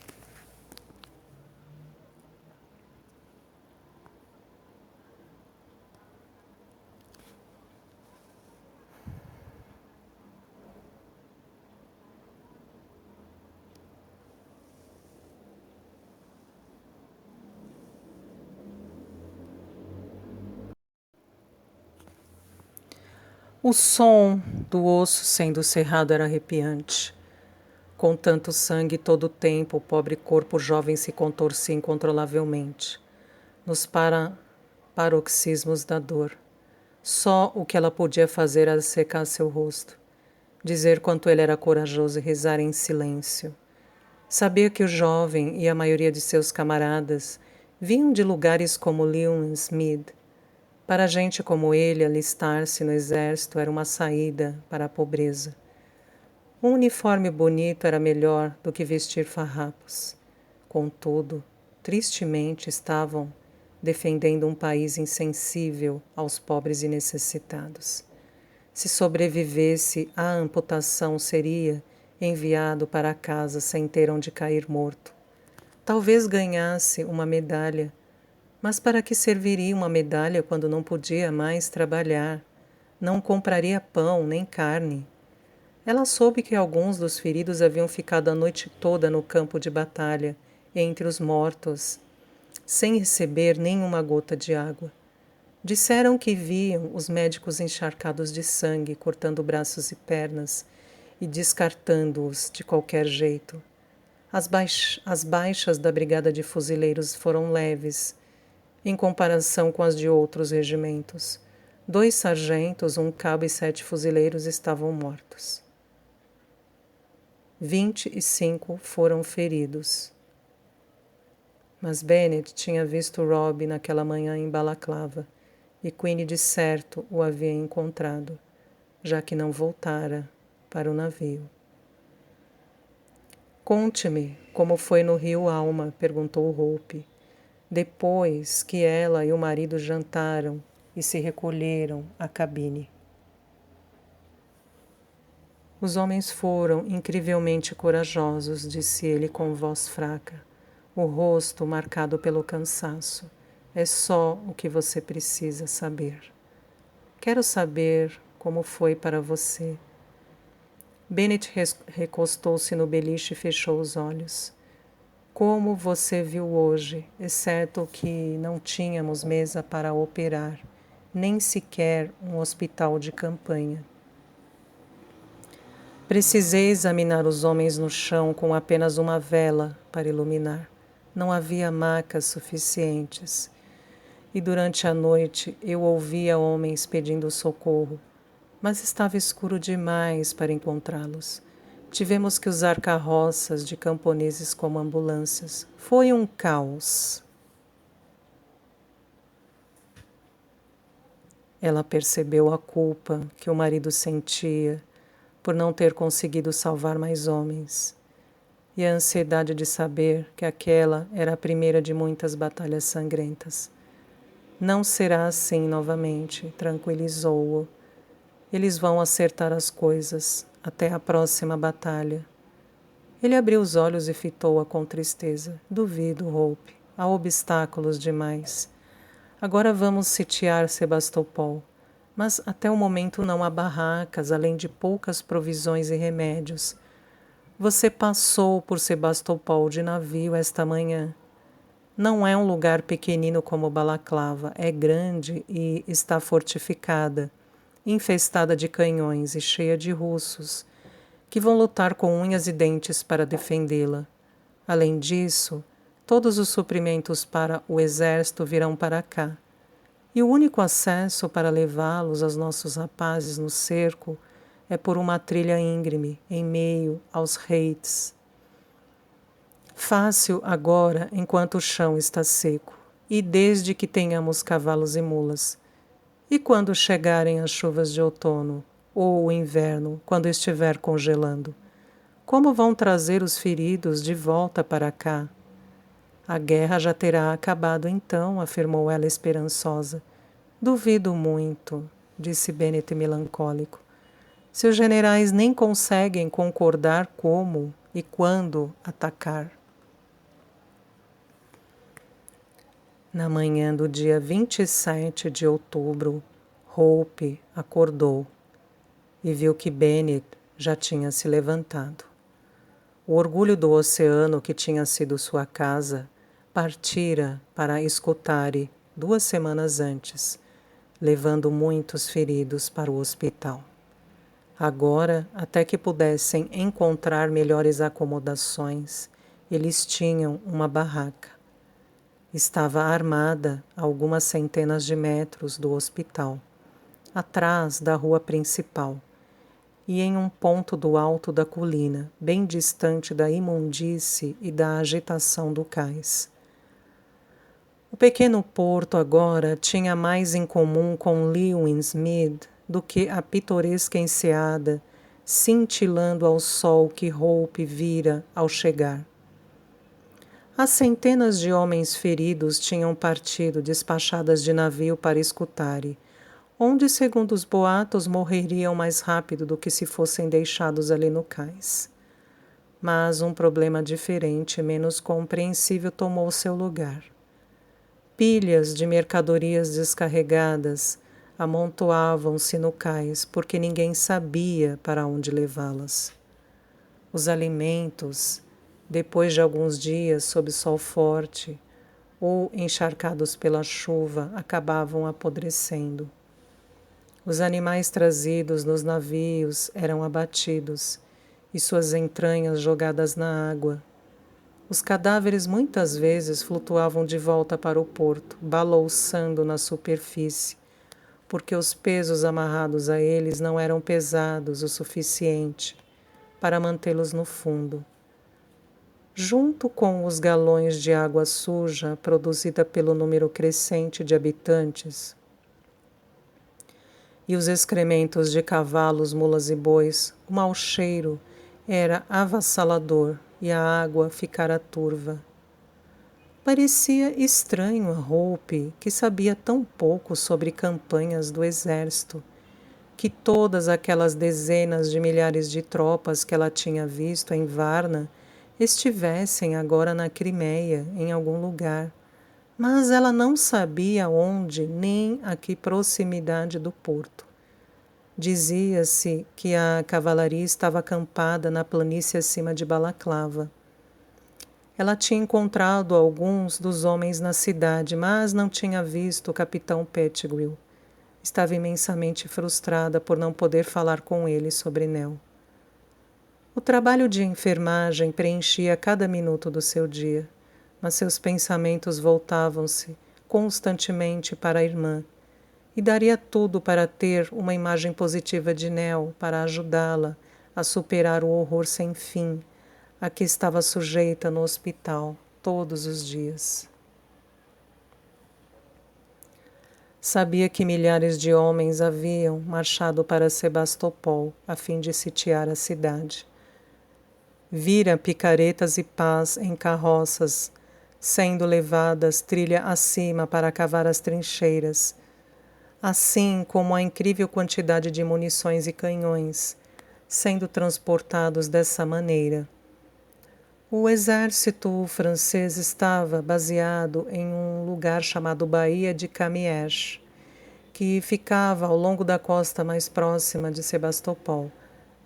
O som do osso sendo cerrado era arrepiante. Com tanto sangue todo o tempo, o pobre corpo jovem se contorcia incontrolavelmente, nos paroxismos da dor. Só o que ela podia fazer era secar seu rosto, dizer quanto ele era corajoso e rezar em silêncio. Sabia que o jovem e a maioria de seus camaradas vinham de lugares como Lewis Mead. Para gente como ele, alistar-se no exército era uma saída para a pobreza. Um uniforme bonito era melhor do que vestir farrapos. Contudo, tristemente estavam defendendo um país insensível aos pobres e necessitados. Se sobrevivesse à amputação, seria enviado para casa sem ter onde cair morto. Talvez ganhasse uma medalha, mas para que serviria uma medalha quando não podia mais trabalhar? Não compraria pão nem carne. Ela soube que alguns dos feridos haviam ficado a noite toda no campo de batalha, entre os mortos, sem receber nenhuma gota de água. Disseram que viam os médicos encharcados de sangue, cortando braços e pernas e descartando-os de qualquer jeito. As baixas da brigada de fuzileiros foram leves, em comparação com as de outros regimentos. 2 sargentos, um cabo e 7 fuzileiros estavam mortos. 25 foram feridos. Mas Bennett tinha visto Rob naquela manhã em Balaclava, e Queenie de certo o havia encontrado, já que não voltara para o navio. Conte-me como foi no Rio Alma, perguntou Hope, depois que ela e o marido jantaram e se recolheram à cabine. Os homens foram incrivelmente corajosos, disse ele com voz fraca, o rosto marcado pelo cansaço. É só o que você precisa saber. Quero saber como foi para você. Bennett recostou-se no beliche e fechou os olhos. Como você viu hoje, exceto que não tínhamos mesa para operar, nem sequer um hospital de campanha. Precisei examinar os homens no chão com apenas uma vela para iluminar. Não havia macas suficientes. E durante a noite eu ouvia homens pedindo socorro, mas estava escuro demais para encontrá-los. Tivemos que usar carroças de camponeses como ambulâncias. Foi um caos. Ela percebeu a culpa que o marido sentia por não ter conseguido salvar mais homens, e a ansiedade de saber que aquela era a primeira de muitas batalhas sangrentas. Não será assim novamente, tranquilizou-o. Eles vão acertar as coisas até a próxima batalha. Ele abriu os olhos e fitou-a com tristeza. Duvido, Hope. Há obstáculos demais. Agora vamos sitiar Sebastopol. Mas até o momento não há barracas, além de poucas provisões e remédios. Você passou por Sebastopol de navio esta manhã. Não é um lugar pequenino como Balaclava, é grande e está fortificada, infestada de canhões e cheia de russos, que vão lutar com unhas e dentes para defendê-la. Além disso, todos os suprimentos para o exército virão para cá. E o único acesso para levá-los aos nossos rapazes no cerco é por uma trilha íngreme, em meio aos reites. Fácil agora, enquanto o chão está seco, e desde que tenhamos cavalos e mulas. E quando chegarem as chuvas de outono, ou o inverno, quando estiver congelando? Como vão trazer os feridos de volta para cá? A guerra já terá acabado então, afirmou ela esperançosa. Duvido muito, disse Bennett melancólico. Seus generais nem conseguem concordar como e quando atacar. Na manhã do dia 27 de outubro, Hope acordou e viu que Bennett já tinha se levantado. O orgulho do oceano, que tinha sido sua casa, partira para Scutari 2 semanas antes, levando muitos feridos para o hospital. Agora, até que pudessem encontrar melhores acomodações, eles tinham uma barraca. Estava armada a algumas centenas de metros do hospital, atrás da rua principal, e em um ponto do alto da colina, bem distante da imundície e da agitação do cais. O pequeno porto agora tinha mais em comum com Lewinsmead do que a pitoresca enseada cintilando ao sol que Hope vira ao chegar. As centenas de homens feridos tinham partido, despachadas de navio para Scutari, onde, segundo os boatos, morreriam mais rápido do que se fossem deixados ali no cais. Mas um problema diferente, menos compreensível, tomou seu lugar. Pilhas de mercadorias descarregadas amontoavam-se no cais, porque ninguém sabia para onde levá-las. Os alimentos, depois de alguns dias sob sol forte ou encharcados pela chuva, acabavam apodrecendo. Os animais trazidos nos navios eram abatidos e suas entranhas jogadas na água. Os cadáveres muitas vezes flutuavam de volta para o porto, balouçando na superfície, porque os pesos amarrados a eles não eram pesados o suficiente para mantê-los no fundo. Junto com os galões de água suja produzida pelo número crescente de habitantes e os excrementos de cavalos, mulas e bois, o mau cheiro era avassalador e a água ficara turva. Parecia estranho a Hope, que sabia tão pouco sobre campanhas do exército, que todas aquelas dezenas de milhares de tropas que ela tinha visto em Varna estivessem agora na Crimeia, em algum lugar, mas ela não sabia onde nem a que proximidade do porto. Dizia-se que a cavalaria estava acampada na planície acima de Balaclava. Ela tinha encontrado alguns dos homens na cidade, mas não tinha visto o capitão Pettigrew. Estava imensamente frustrada por não poder falar com ele sobre Nell. O trabalho de enfermagem preenchia cada minuto do seu dia, mas seus pensamentos voltavam-se constantemente para a irmã, e daria tudo para ter uma imagem positiva de Nell, para ajudá-la a superar o horror sem fim a que estava sujeita no hospital todos os dias. Sabia que milhares de homens haviam marchado para Sebastopol a fim de sitiar a cidade. Vira picaretas e pás em carroças, sendo levadas trilha acima para cavar as trincheiras, assim como a incrível quantidade de munições e canhões, sendo transportados dessa maneira. O exército francês estava baseado em um lugar chamado Baía de Camiès, que ficava ao longo da costa mais próxima de Sebastopol.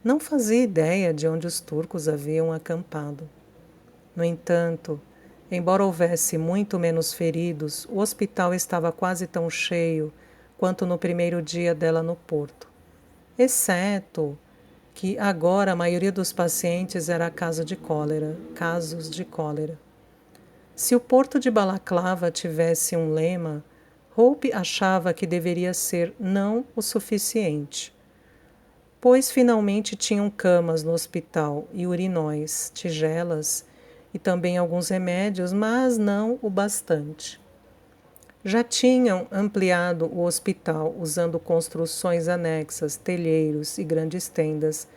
Não fazia ideia de onde os turcos haviam acampado. No entanto, embora houvesse muito menos feridos, o hospital estava quase tão cheio quanto no primeiro dia dela no porto, exceto que agora a maioria dos pacientes era casos de cólera. Se o porto de Balaclava tivesse um lema, Hope achava que deveria ser não o suficiente, pois finalmente tinham camas no hospital e urinóis, tigelas e também alguns remédios, mas não o bastante. Já tinham ampliado o hospital usando construções anexas, telheiros e grandes tendas,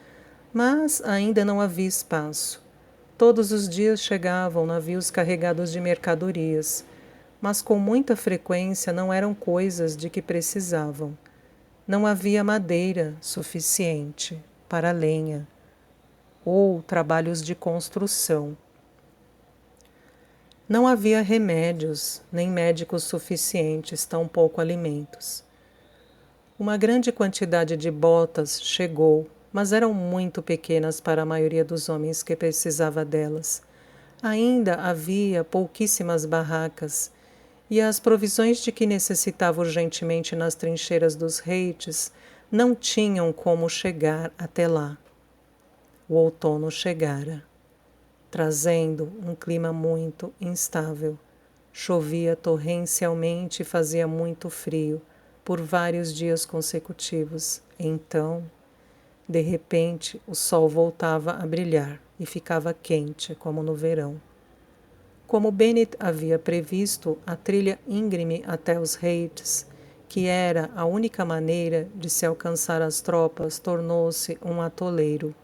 mas ainda não havia espaço. Todos os dias chegavam navios carregados de mercadorias, mas com muita frequência não eram coisas de que precisavam. Não havia madeira suficiente para lenha ou trabalhos de construção. Não havia remédios, nem médicos suficientes, tampouco alimentos. Uma grande quantidade de botas chegou, mas eram muito pequenas para a maioria dos homens que precisava delas. Ainda havia pouquíssimas barracas, e as provisões de que necessitava urgentemente nas trincheiras dos Heights não tinham como chegar até lá. O outono chegara, trazendo um clima muito instável. Chovia torrencialmente e fazia muito frio por vários dias consecutivos. Então, de repente, o sol voltava a brilhar e ficava quente, como no verão. Como Bennett havia previsto, a trilha íngreme até os Heights, que era a única maneira de se alcançar as tropas, tornou-se um atoleiro.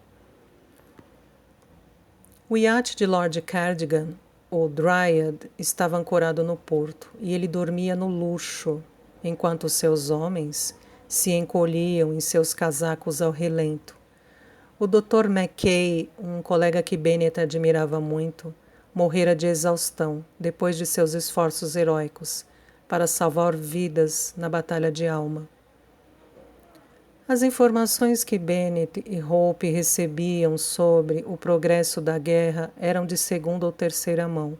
O iate de Lord Cardigan o Dryad estava ancorado no porto e ele dormia no luxo, enquanto seus homens se encolhiam em seus casacos ao relento. O Dr. Mackay, um colega que Bennet admirava muito, morrera de exaustão depois de seus esforços heróicos para salvar vidas na Batalha de Alma. As informações que Bennet e Hope recebiam sobre o progresso da guerra eram de segunda ou terceira mão,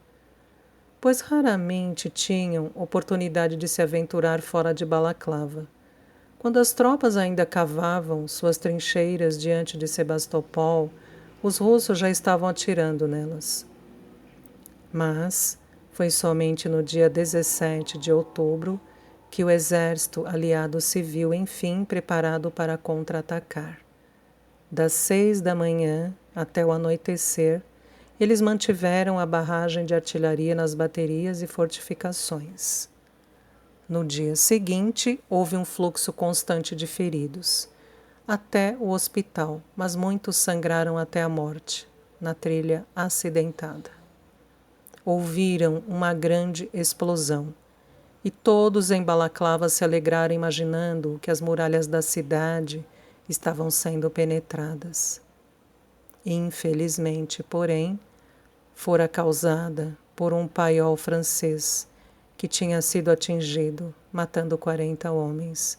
pois raramente tinham oportunidade de se aventurar fora de Balaclava. Quando as tropas ainda cavavam suas trincheiras diante de Sebastopol, os russos já estavam atirando nelas. Mas foi somente no dia 17 de outubro que o exército aliado se viu, enfim, preparado para contra-atacar. Das 6 da manhã até o anoitecer, eles mantiveram a barragem de artilharia nas baterias e fortificações. No dia seguinte, houve um fluxo constante de feridos, até o hospital, mas muitos sangraram até a morte, na trilha acidentada. Ouviram uma grande explosão, e todos em Balaclava se alegraram imaginando que as muralhas da cidade estavam sendo penetradas. Infelizmente, porém, fora causada por um paiol francês que tinha sido atingido, matando 40 homens,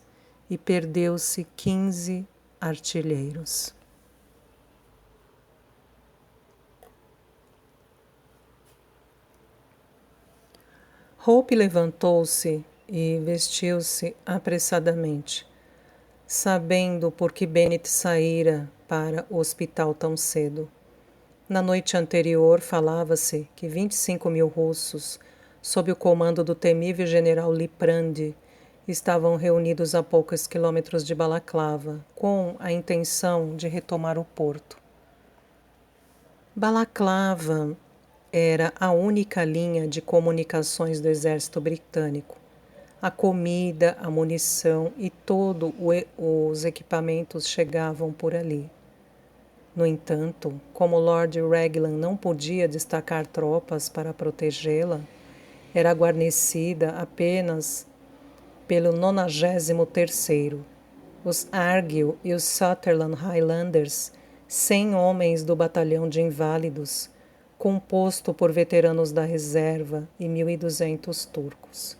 e perdeu-se 15 artilheiros. Hope levantou-se e vestiu-se apressadamente, sabendo por que Bennet saíra para o hospital tão cedo. Na noite anterior, falava-se que 25.000 russos, sob o comando do temível general Liprand, estavam reunidos a poucos quilômetros de Balaclava, com a intenção de retomar o porto. Balaclava era a única linha de comunicações do exército britânico. A comida, a munição e todos os equipamentos chegavam por ali. No entanto, como Lord Raglan não podia destacar tropas para protegê-la, era guarnecida apenas pelo 93º, os Argyll e os Sutherland Highlanders, 100 homens do batalhão de inválidos, composto por veteranos da reserva e 1.200 turcos.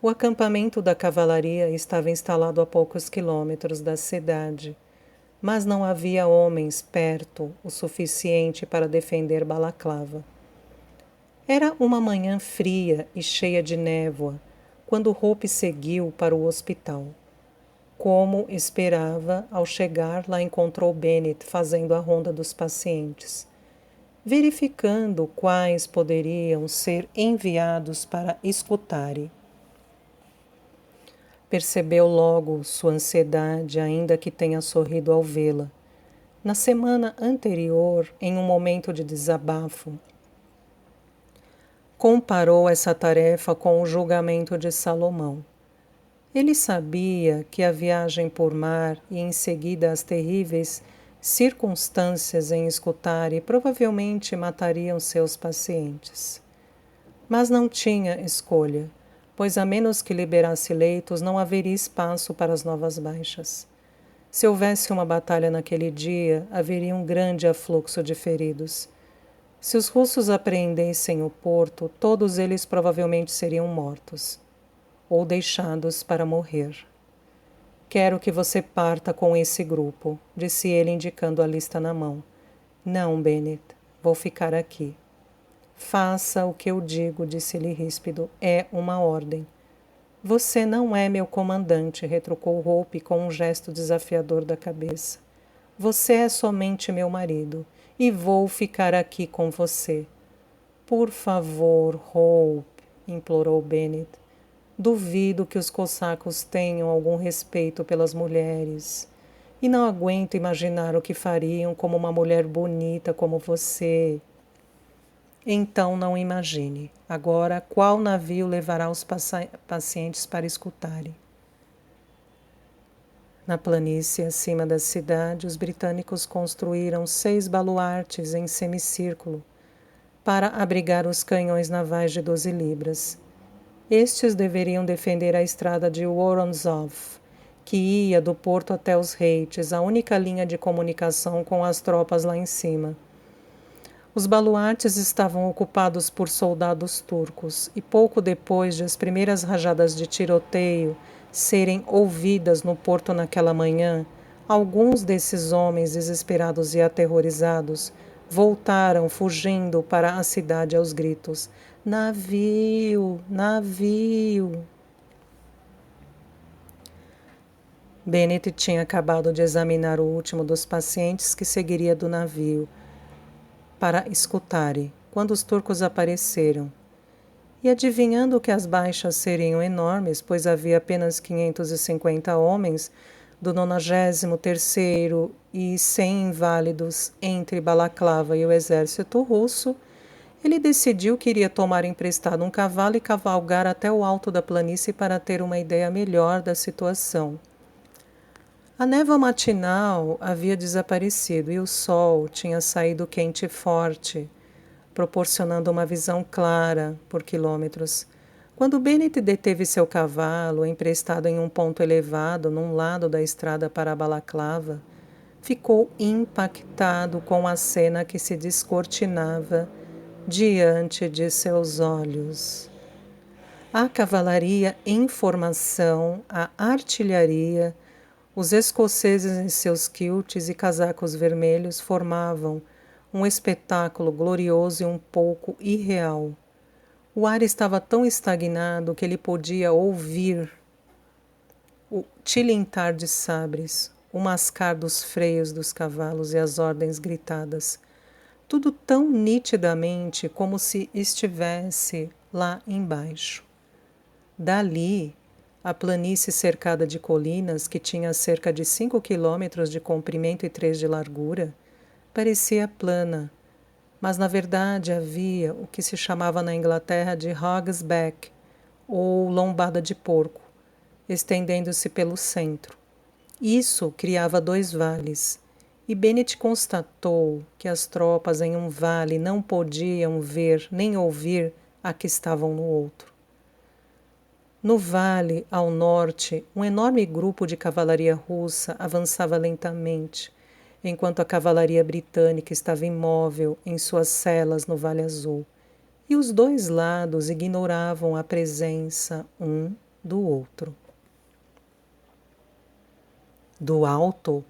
O acampamento da cavalaria estava instalado a poucos quilômetros da cidade, mas não havia homens perto o suficiente para defender Balaclava. Era uma manhã fria e cheia de névoa quando Hope seguiu para o hospital. Como esperava, ao chegar, lá encontrou Bennet fazendo a ronda dos pacientes, verificando quais poderiam ser enviados para escutarem. Percebeu logo sua ansiedade, ainda que tenha sorrido ao vê-la. Na semana anterior, em um momento de desabafo, comparou essa tarefa com o julgamento de Salomão. Ele sabia que a viagem por mar e em seguida as terríveis circunstâncias em Scutari provavelmente matariam seus pacientes. Mas não tinha escolha, pois a menos que liberasse leitos não haveria espaço para as novas baixas. Se houvesse uma batalha naquele dia, haveria um grande afluxo de feridos. Se os russos apreendessem o porto, todos eles provavelmente seriam mortos, ou deixados para morrer. Quero que você parta com esse grupo, disse ele indicando a lista na mão. Não, Bennet, vou ficar aqui. Faça o que eu digo, disse-lhe ríspido. É uma ordem. Você não é meu comandante, retrucou Hope com um gesto desafiador da cabeça. Você é somente meu marido, e vou ficar aqui com você. Por favor, Hope, implorou Bennet. Duvido que os cossacos tenham algum respeito pelas mulheres. E não aguento imaginar o que fariam como uma mulher bonita como você. Então não imagine. Agora, qual navio levará os pacientes para escutarem? Na planície acima da cidade, os britânicos construíram 6 baluartes em semicírculo para abrigar os canhões navais de 12 libras. Estes deveriam defender a estrada de Woronzov, que ia do porto até os Heights, a única linha de comunicação com as tropas lá em cima. Os baluartes estavam ocupados por soldados turcos, e pouco depois de as primeiras rajadas de tiroteio serem ouvidas no porto naquela manhã, alguns desses homens desesperados e aterrorizados voltaram fugindo para a cidade aos gritos: "Navio! Navio!" Bennett tinha acabado de examinar o último dos pacientes que seguiria do navio para escutarem, quando os turcos apareceram. E adivinhando que as baixas seriam enormes, pois havia apenas 550 homens do 93º e 100 inválidos entre Balaclava e o exército russo, ele decidiu que iria tomar emprestado um cavalo e cavalgar até o alto da planície para ter uma ideia melhor da situação. A névoa matinal havia desaparecido e o sol tinha saído quente e forte, proporcionando uma visão clara por quilômetros. Quando Bennett deteve seu cavalo, emprestado em um ponto elevado, num lado da estrada para Balaclava, ficou impactado com a cena que se descortinava diante de seus olhos. A cavalaria em formação, a artilharia, os escoceses em seus quilts e casacos vermelhos formavam um espetáculo glorioso e um pouco irreal. O ar estava tão estagnado que ele podia ouvir o tilintar de sabres, o mascar dos freios dos cavalos e as ordens gritadas. Tudo tão nitidamente como se estivesse lá embaixo. Dali, a planície cercada de colinas, que tinha cerca de 5 quilômetros de comprimento e 3 de largura, parecia plana, mas na verdade havia o que se chamava na Inglaterra de Hog's Back, ou lombada de porco, estendendo-se pelo centro. Isso criava 2 vales, e Bennett constatou que as tropas em um vale não podiam ver nem ouvir a que estavam no outro. No vale, ao norte, um enorme grupo de cavalaria russa avançava lentamente, enquanto a cavalaria britânica estava imóvel em suas celas no Vale Azul, e os 2 lados ignoravam a presença um do outro. Do alto,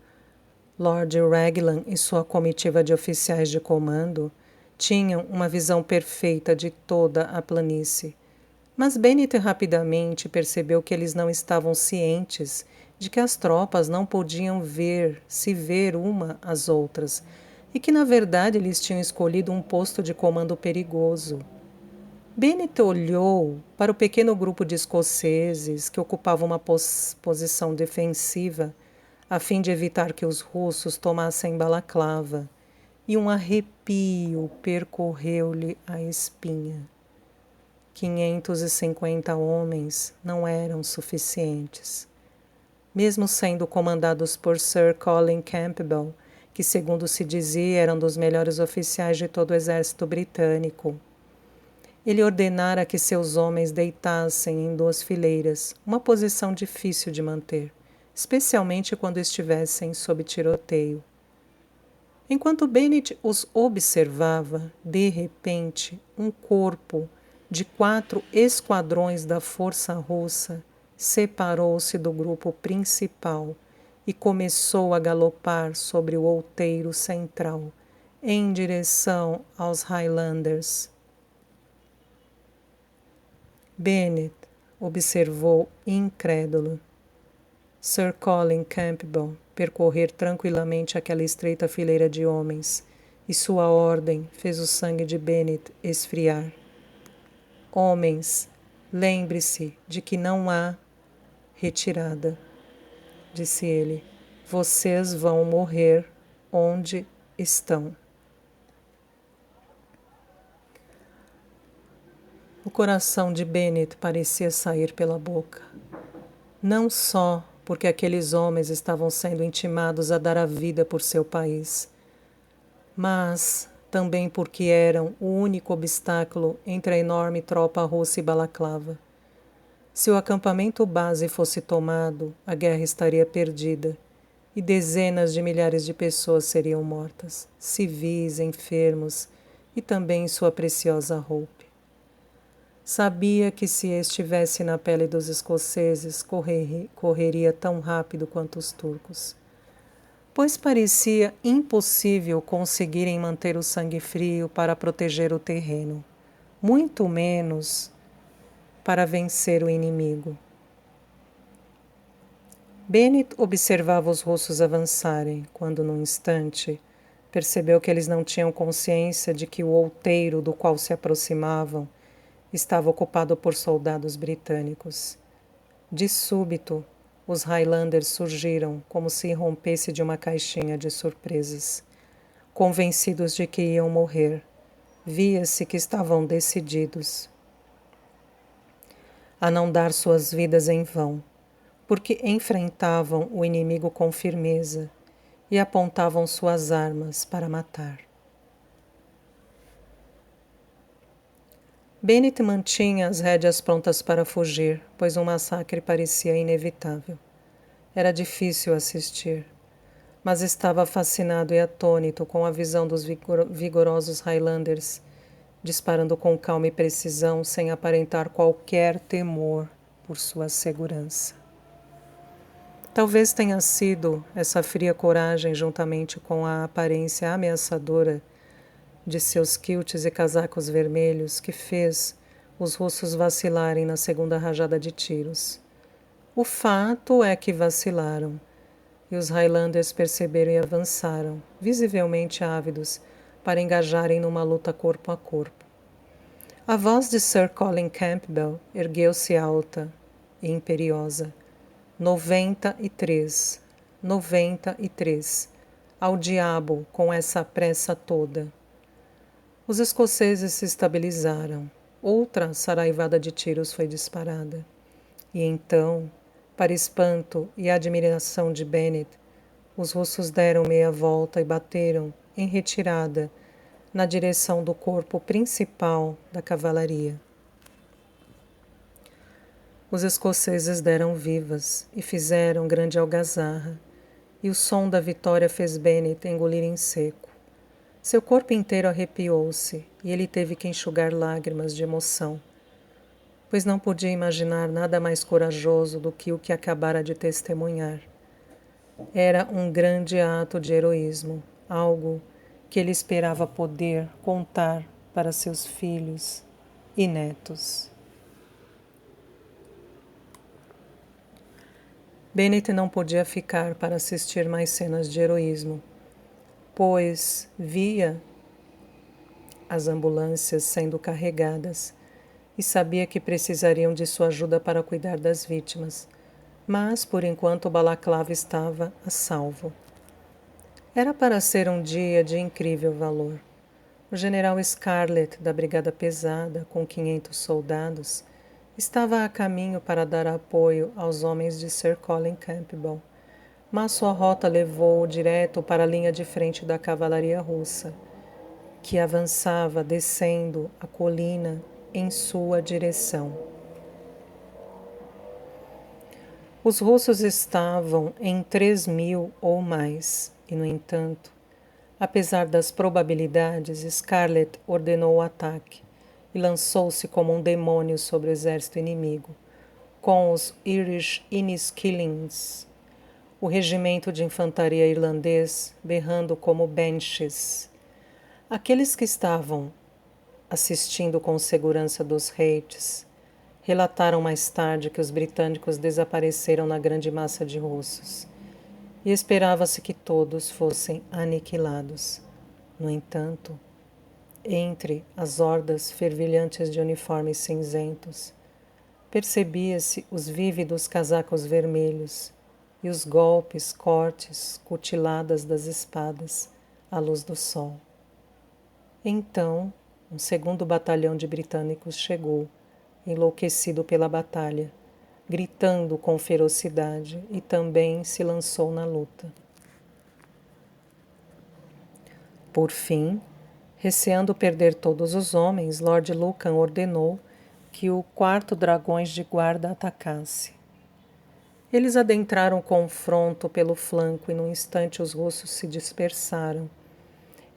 Lord Raglan e sua comitiva de oficiais de comando tinham uma visão perfeita de toda a planície. Mas Bennett rapidamente percebeu que eles não estavam cientes de que as tropas não podiam se ver uma às outras e que, na verdade, eles tinham escolhido um posto de comando perigoso. Bennett olhou para o pequeno grupo de escoceses que ocupava uma posição defensiva a fim de evitar que os russos tomassem Balaclava, e um arrepio percorreu-lhe a espinha. 550 homens não eram suficientes. Mesmo sendo comandados por Sir Colin Campbell, que, segundo se dizia, era um dos melhores oficiais de todo o exército britânico, ele ordenara que seus homens deitassem em 2 fileiras, uma posição difícil de manter, especialmente quando estivessem sob tiroteio. Enquanto Bennett os observava, de repente, um corpo de 4 esquadrões da força russa separou-se do grupo principal e começou a galopar sobre o outeiro central, em direção aos Highlanders. Bennett observou incrédulo Sir Colin Campbell percorrer tranquilamente aquela estreita fileira de homens, e sua ordem fez o sangue de Bennett esfriar. Homens, lembre-se de que não há retirada, disse ele. Vocês vão morrer onde estão. O coração de Bennett parecia sair pela boca. Não só porque aqueles homens estavam sendo intimados a dar a vida por seu país, mas também porque eram o único obstáculo entre a enorme tropa russa e balaclava. Se o acampamento base fosse tomado, a guerra estaria perdida e dezenas de milhares de pessoas seriam mortas, civis, enfermos e também sua preciosa roupa. Sabia que se estivesse na pele dos escoceses, correria tão rápido quanto os turcos, pois parecia impossível conseguirem manter o sangue frio para proteger o terreno, muito menos para vencer o inimigo. Bennett observava os russos avançarem, quando, num instante, percebeu que eles não tinham consciência de que o outeiro do qual se aproximavam estava ocupado por soldados britânicos. De súbito, os Highlanders surgiram como se rompesse de uma caixinha de surpresas. Convencidos de que iam morrer, via-se que estavam decididos a não dar suas vidas em vão, porque enfrentavam o inimigo com firmeza e apontavam suas armas para matar. Bennett mantinha as rédeas prontas para fugir, pois um massacre parecia inevitável. Era difícil assistir, mas estava fascinado e atônito com a visão dos vigorosos Highlanders, disparando com calma e precisão, sem aparentar qualquer temor por sua segurança. Talvez tenha sido essa fria coragem, juntamente com a aparência ameaçadora de seus quilts e casacos vermelhos, que fez os russos vacilarem na segunda rajada de tiros. O fato é que vacilaram, e os Highlanders perceberam e avançaram, visivelmente ávidos, para engajarem numa luta corpo a corpo. A voz de Sir Colin Campbell ergueu-se alta e imperiosa. 93, 93, ao diabo com essa pressa toda. Os escoceses se estabilizaram. Outra saraivada de tiros foi disparada. E então, para espanto e admiração de Bennett, os russos deram meia volta e bateram, em retirada, na direção do corpo principal da cavalaria. Os escoceses deram vivas e fizeram grande algazarra, e o som da vitória fez Bennett engolir em seco. Seu corpo inteiro arrepiou-se e ele teve que enxugar lágrimas de emoção, pois não podia imaginar nada mais corajoso do que o que acabara de testemunhar. Era um grande ato de heroísmo, algo que ele esperava poder contar para seus filhos e netos. Bennett não podia ficar para assistir mais cenas de heroísmo, pois via as ambulâncias sendo carregadas e sabia que precisariam de sua ajuda para cuidar das vítimas, mas, por enquanto, o balaclava estava a salvo. Era para ser um dia de incrível valor. O general Scarlett, da Brigada Pesada, com 500 soldados, estava a caminho para dar apoio aos homens de Sir Colin Campbell, mas sua rota levou-o direto para a linha de frente da cavalaria russa, que avançava descendo a colina em sua direção. Os russos estavam em 3.000 ou mais, e, no entanto, apesar das probabilidades, Scarlett ordenou o ataque e lançou-se como um demônio sobre o exército inimigo, com os Irish Inniskillings, o regimento de infantaria irlandês, berrando como banshees. Aqueles que estavam assistindo com segurança dos Heights relataram mais tarde que os britânicos desapareceram na grande massa de russos, e esperava-se que todos fossem aniquilados. No entanto, entre as hordas fervilhantes de uniformes cinzentos, percebia-se os vívidos casacos vermelhos e os golpes, cortes, cutiladas das espadas à luz do sol. Então, um segundo batalhão de britânicos chegou, enlouquecido pela batalha, gritando com ferocidade, e também se lançou na luta. Por fim, Receando perder todos os homens, Lord Lucan ordenou que o quarto dragões de guarda atacasse. Eles adentraram o confronto pelo flanco e num instante os russos se dispersaram.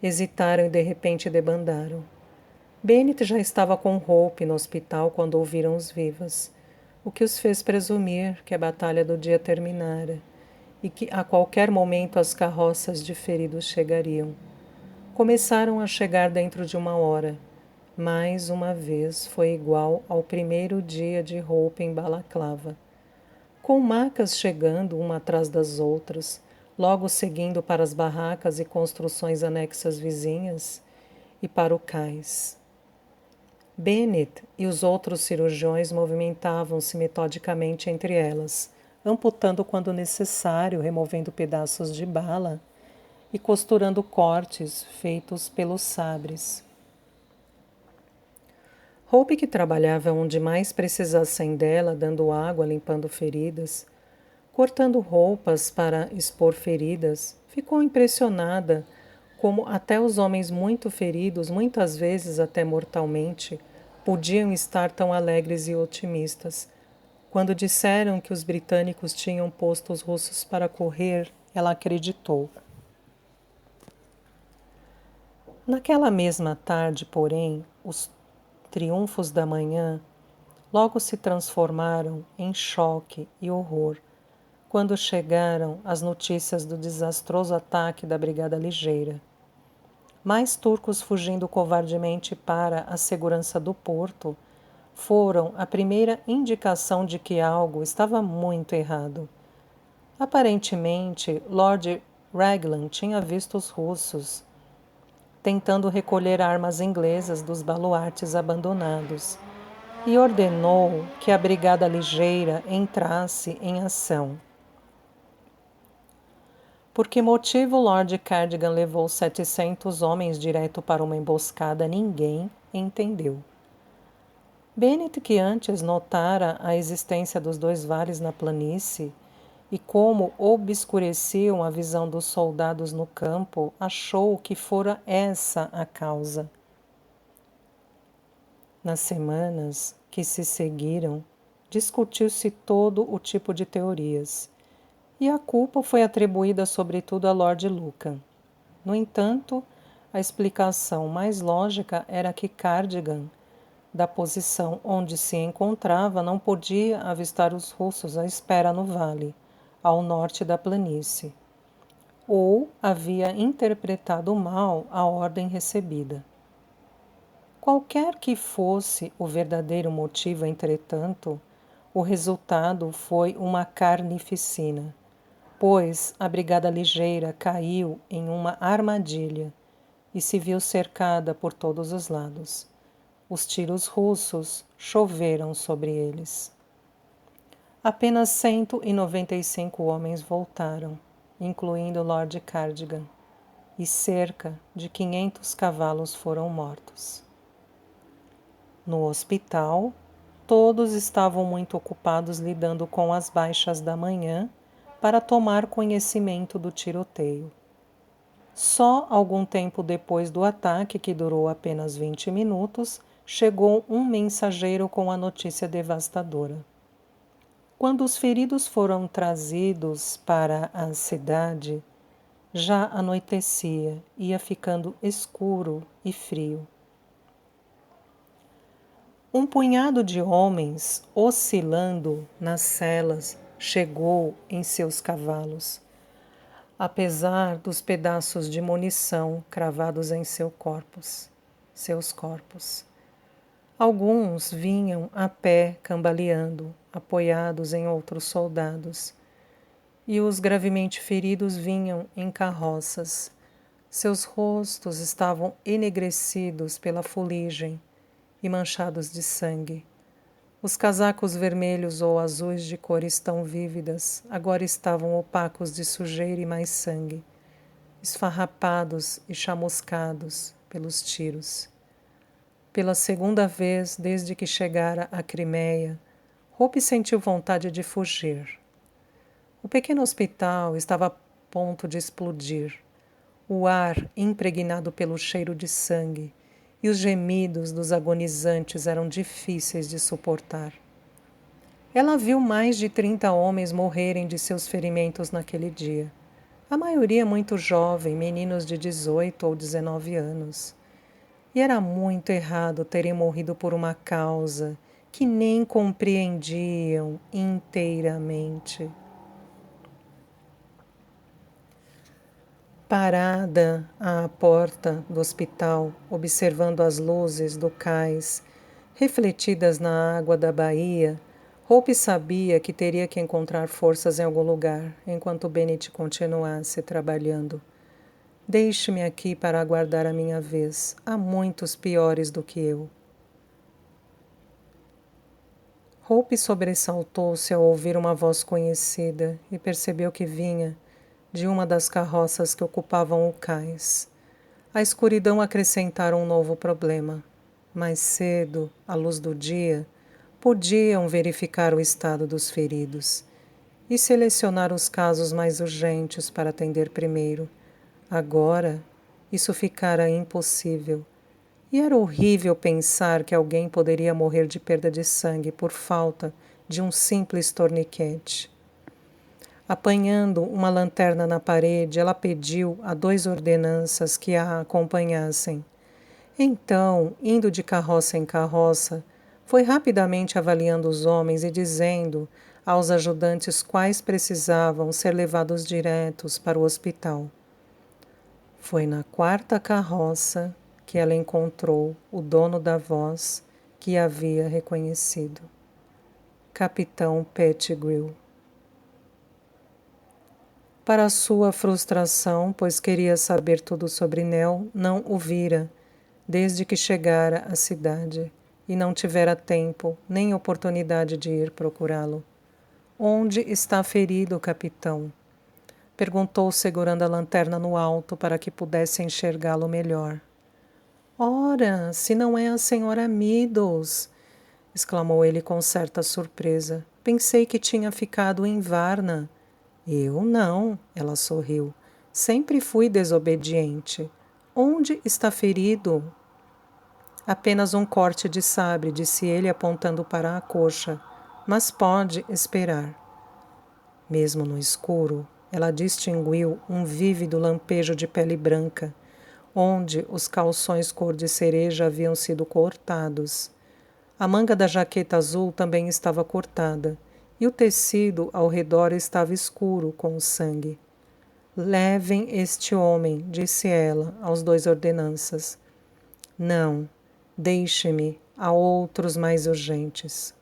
Hesitaram e de repente debandaram. Bennett já estava com Hope no hospital quando ouviram os vivas, o que os fez presumir que a batalha do dia terminara e que a qualquer momento as carroças de feridos chegariam. Começaram a chegar dentro de 1 hora. Mais uma vez foi igual ao primeiro dia de Hope em Balaclava. Com macas chegando uma atrás das outras, logo seguindo para as barracas e construções anexas vizinhas e para o cais. Bennett e os outros cirurgiões movimentavam-se metodicamente entre elas, amputando quando necessário, removendo pedaços de bala e costurando cortes feitos pelos sabres. Hope, que trabalhava onde mais precisassem dela, dando água, limpando feridas, cortando roupas para expor feridas, ficou impressionada como até os homens muito feridos, muitas vezes até mortalmente, podiam estar tão alegres e otimistas. Quando disseram que os britânicos tinham posto os russos para correr, ela acreditou. Naquela mesma tarde, porém, os triunfos da manhã logo se transformaram em choque e horror quando chegaram as notícias do desastroso ataque da Brigada Ligeira. Mais turcos fugindo covardemente para a segurança do porto foram a primeira indicação de que algo estava muito errado. Aparentemente, Lord Raglan tinha visto os russos tentando recolher armas inglesas dos baluartes abandonados e ordenou que a Brigada Ligeira entrasse em ação. Por que motivo Lord Cardigan levou 700 homens direto para uma emboscada, ninguém entendeu. Bennett, que antes notara a existência dos 2 vales na planície e como obscureciam a visão dos soldados no campo, achou que fora essa a causa. Nas semanas que se seguiram, discutiu-se todo o tipo de teorias, e a culpa foi atribuída sobretudo a Lord Lucan. No entanto, a explicação mais lógica era que Cardigan, da posição onde se encontrava, não podia avistar os russos à espera no vale, ao norte da planície, ou havia interpretado mal a ordem recebida. Qualquer que fosse o verdadeiro motivo, entretanto, o resultado foi uma carnificina, pois a Brigada Ligeira caiu em uma armadilha e se viu cercada por todos os lados. Os tiros russos choveram sobre eles. Apenas 195 homens voltaram, incluindo Lord Cardigan, e cerca de 500 cavalos foram mortos. No hospital, todos estavam muito ocupados lidando com as baixas da manhã para tomar conhecimento do tiroteio. Só algum tempo depois do ataque, que durou apenas 20 minutos, chegou um mensageiro com a notícia devastadora. Quando os feridos foram trazidos para a cidade, já anoitecia, ia ficando escuro e frio. Um punhado de homens, oscilando nas celas, chegou em seus cavalos, apesar dos pedaços de munição cravados em seus corpos. Alguns vinham a pé, cambaleando, apoiados em outros soldados, e os gravemente feridos vinham em carroças. Seus rostos estavam enegrecidos pela fuligem e manchados de sangue. Os casacos vermelhos ou azuis de cores tão vívidas agora estavam opacos de sujeira e mais sangue, esfarrapados e chamuscados pelos tiros. Pela segunda vez desde que chegara à Crimeia, Hope sentiu vontade de fugir. O pequeno hospital estava a ponto de explodir. o ar impregnado pelo cheiro de sangue, e os gemidos dos agonizantes eram difíceis de suportar. Ela viu mais de 30 homens morrerem de seus ferimentos naquele dia. A maioria muito jovem, meninos de 18 ou 19 anos. E era muito errado terem morrido por uma causa que nem compreendiam inteiramente. Parada à porta do hospital, observando as luzes do cais refletidas na água da baía, Hope sabia que teria que encontrar forças em algum lugar enquanto Bennett continuasse trabalhando. Deixe-me aqui para aguardar a minha vez. Há muitos piores do que eu. Hope sobressaltou-se ao ouvir uma voz conhecida e percebeu que vinha de uma das carroças que ocupavam o cais. A escuridão acrescentara um novo problema. Mais cedo, à luz do dia, podiam verificar o estado dos feridos e selecionar os casos mais urgentes para atender primeiro. Agora, isso ficara impossível. E era horrível pensar que alguém poderia morrer de perda de sangue por falta de um simples torniquete. Apanhando uma lanterna na parede, ela pediu a 2 ordenanças que a acompanhassem. Então, indo de carroça em carroça, foi rapidamente avaliando os homens e dizendo aos ajudantes quais precisavam ser levados diretos para o hospital. Foi na 4ª carroça que ela encontrou o dono da voz que a havia reconhecido. Capitão Pettigrew. Para sua frustração, pois queria saber tudo sobre Nell, não o vira, desde que chegara à cidade, e não tivera tempo nem oportunidade de ir procurá-lo. Onde está ferido, capitão? Perguntou, segurando a lanterna no alto para que pudesse enxergá-lo melhor. Ora, se não é a senhora Meadows! Exclamou ele com certa surpresa. Pensei que tinha ficado em Varna. Eu não, ela sorriu. Sempre fui desobediente. Onde está ferido? Apenas um corte de sabre, disse ele apontando para a coxa. Mas pode esperar. Mesmo no escuro, ela distinguiu um vívido lampejo de pele branca, onde os calções cor de cereja haviam sido cortados. A manga da jaqueta azul também estava cortada, e o tecido ao redor estava escuro com o sangue. Levem este homem, disse ela aos 2 ordenanças. Não, deixe-me, há outros mais urgentes.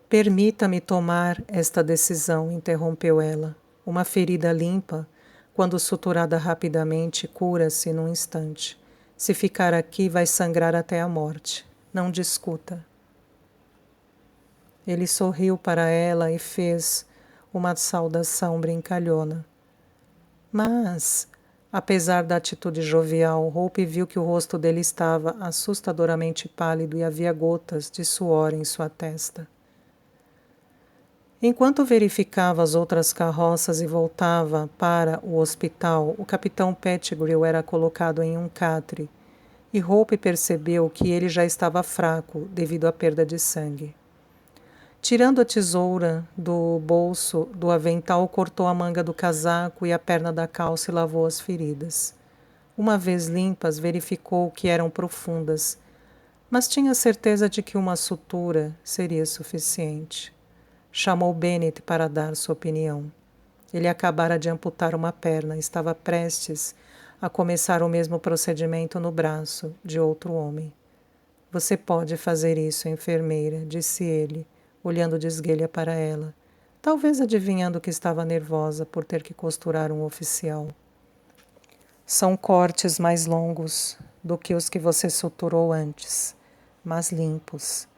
Permita-me tomar esta decisão, interrompeu ela. Uma ferida limpa, quando suturada rapidamente, cura-se num instante. Se ficar aqui, vai sangrar até a morte. Não discuta. Ele sorriu para ela e fez uma saudação brincalhona. Mas, apesar da atitude jovial, Hope viu que o rosto dele estava assustadoramente pálido e havia gotas de suor em sua testa. Enquanto verificava as outras carroças e voltava para o hospital, o capitão Pettigrew era colocado em um catre, e Hope percebeu que ele já estava fraco devido à perda de sangue. Tirando a tesoura do bolso do avental, cortou a manga do casaco e a perna da calça e lavou as feridas. Uma vez limpas, verificou que eram profundas, mas tinha certeza de que uma sutura seria suficiente. Chamou Bennett para dar sua opinião. Ele acabara de amputar uma perna e estava prestes a começar o mesmo procedimento no braço de outro homem. Você pode fazer isso, enfermeira, disse ele, olhando de esguelha para ela, talvez adivinhando que estava nervosa por ter que costurar um oficial. São cortes mais longos do que os que você suturou antes, mas limpos.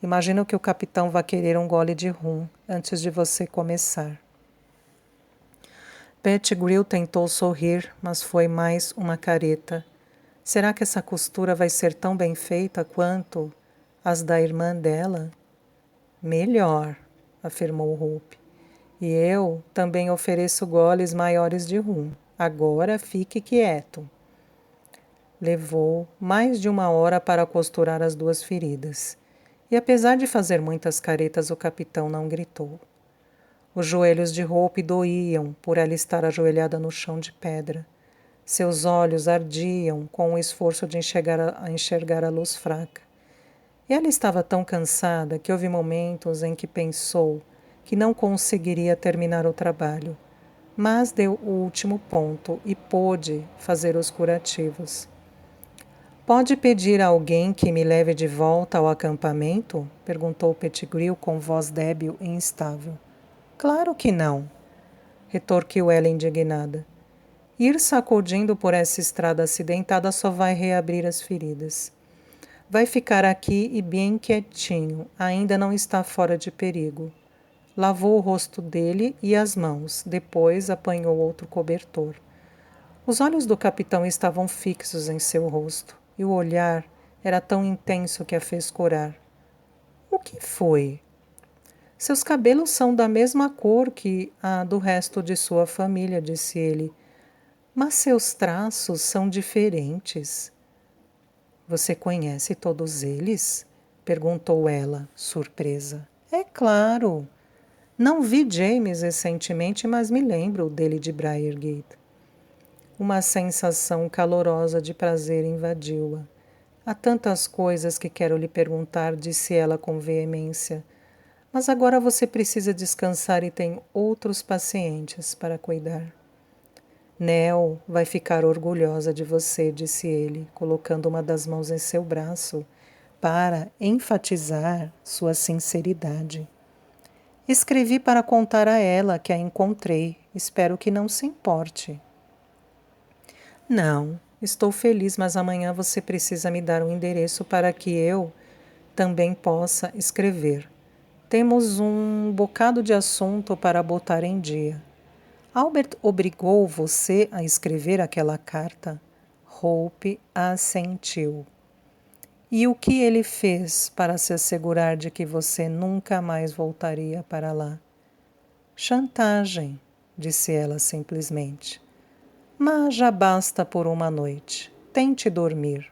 Imagino que o capitão vai querer um gole de rum antes de você começar. Pettigrew tentou sorrir, mas foi mais uma careta. Será que essa costura vai ser tão bem feita quanto as da irmã dela? Melhor, afirmou Hope. E eu também ofereço goles maiores de rum. Agora fique quieto. Levou mais de 1 hora para costurar as 2 feridas. E apesar de fazer muitas caretas, o capitão não gritou. Os joelhos de Hope doíam por ela estar ajoelhada no chão de pedra. Seus olhos ardiam com o esforço de enxergar a luz fraca. E ela estava tão cansada que houve momentos em que pensou que não conseguiria terminar o trabalho, mas deu o último ponto e pôde fazer os curativos. Pode pedir a alguém que me leve de volta ao acampamento? Perguntou Pettigrew com voz débil e instável. Claro que não, retorquiu ela indignada. Ir sacudindo por essa estrada acidentada só vai reabrir as feridas. Vai ficar aqui e bem quietinho, ainda não está fora de perigo. Lavou o rosto dele e as mãos, depois apanhou outro cobertor. Os olhos do capitão estavam fixos em seu rosto, e o olhar era tão intenso que a fez corar. O que foi? Seus cabelos são da mesma cor que a do resto de sua família, disse ele, mas seus traços são diferentes. Você conhece todos eles? Perguntou ela, surpresa. É claro. Não vi James recentemente, mas me lembro dele de Briargate. Uma sensação calorosa de prazer invadiu-a. Há tantas coisas que quero lhe perguntar, disse ela com veemência. Mas agora você precisa descansar e tem outros pacientes para cuidar. Nell vai ficar orgulhosa de você, disse ele, colocando uma das mãos em seu braço para enfatizar sua sinceridade. Escrevi para contar a ela que a encontrei. Espero que não se importe. Não, estou feliz, mas amanhã você precisa me dar um endereço para que eu também possa escrever. Temos um bocado de assunto para botar em dia. Albert obrigou você a escrever aquela carta? Hope assentiu. E o que ele fez para se assegurar de que você nunca mais voltaria para lá? Chantagem, disse ela simplesmente. Mas já basta por uma noite. Tente dormir.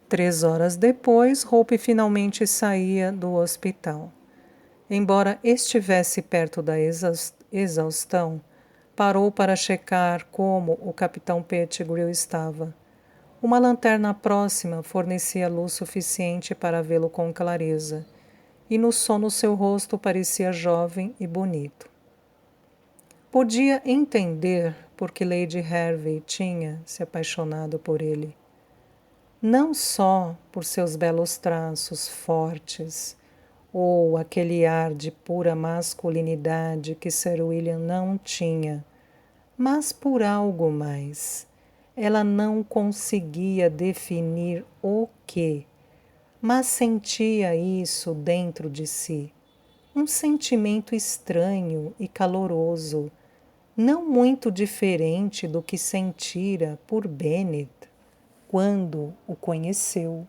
3 horas depois, Hope finalmente saía do hospital. Embora estivesse perto da exaustão, parou para checar como o capitão Pettigrew estava. Uma lanterna próxima fornecia luz suficiente para vê-lo com clareza, e no sono seu rosto parecia jovem e bonito. Podia entender por que Lady Hervey tinha se apaixonado por ele. Não só por seus belos traços fortes, ou aquele ar de pura masculinidade que Sir William não tinha, mas por algo mais. Ela não conseguia definir o que, mas sentia isso dentro de si. Um sentimento estranho e caloroso, não muito diferente do que sentira por Bennet quando o conheceu.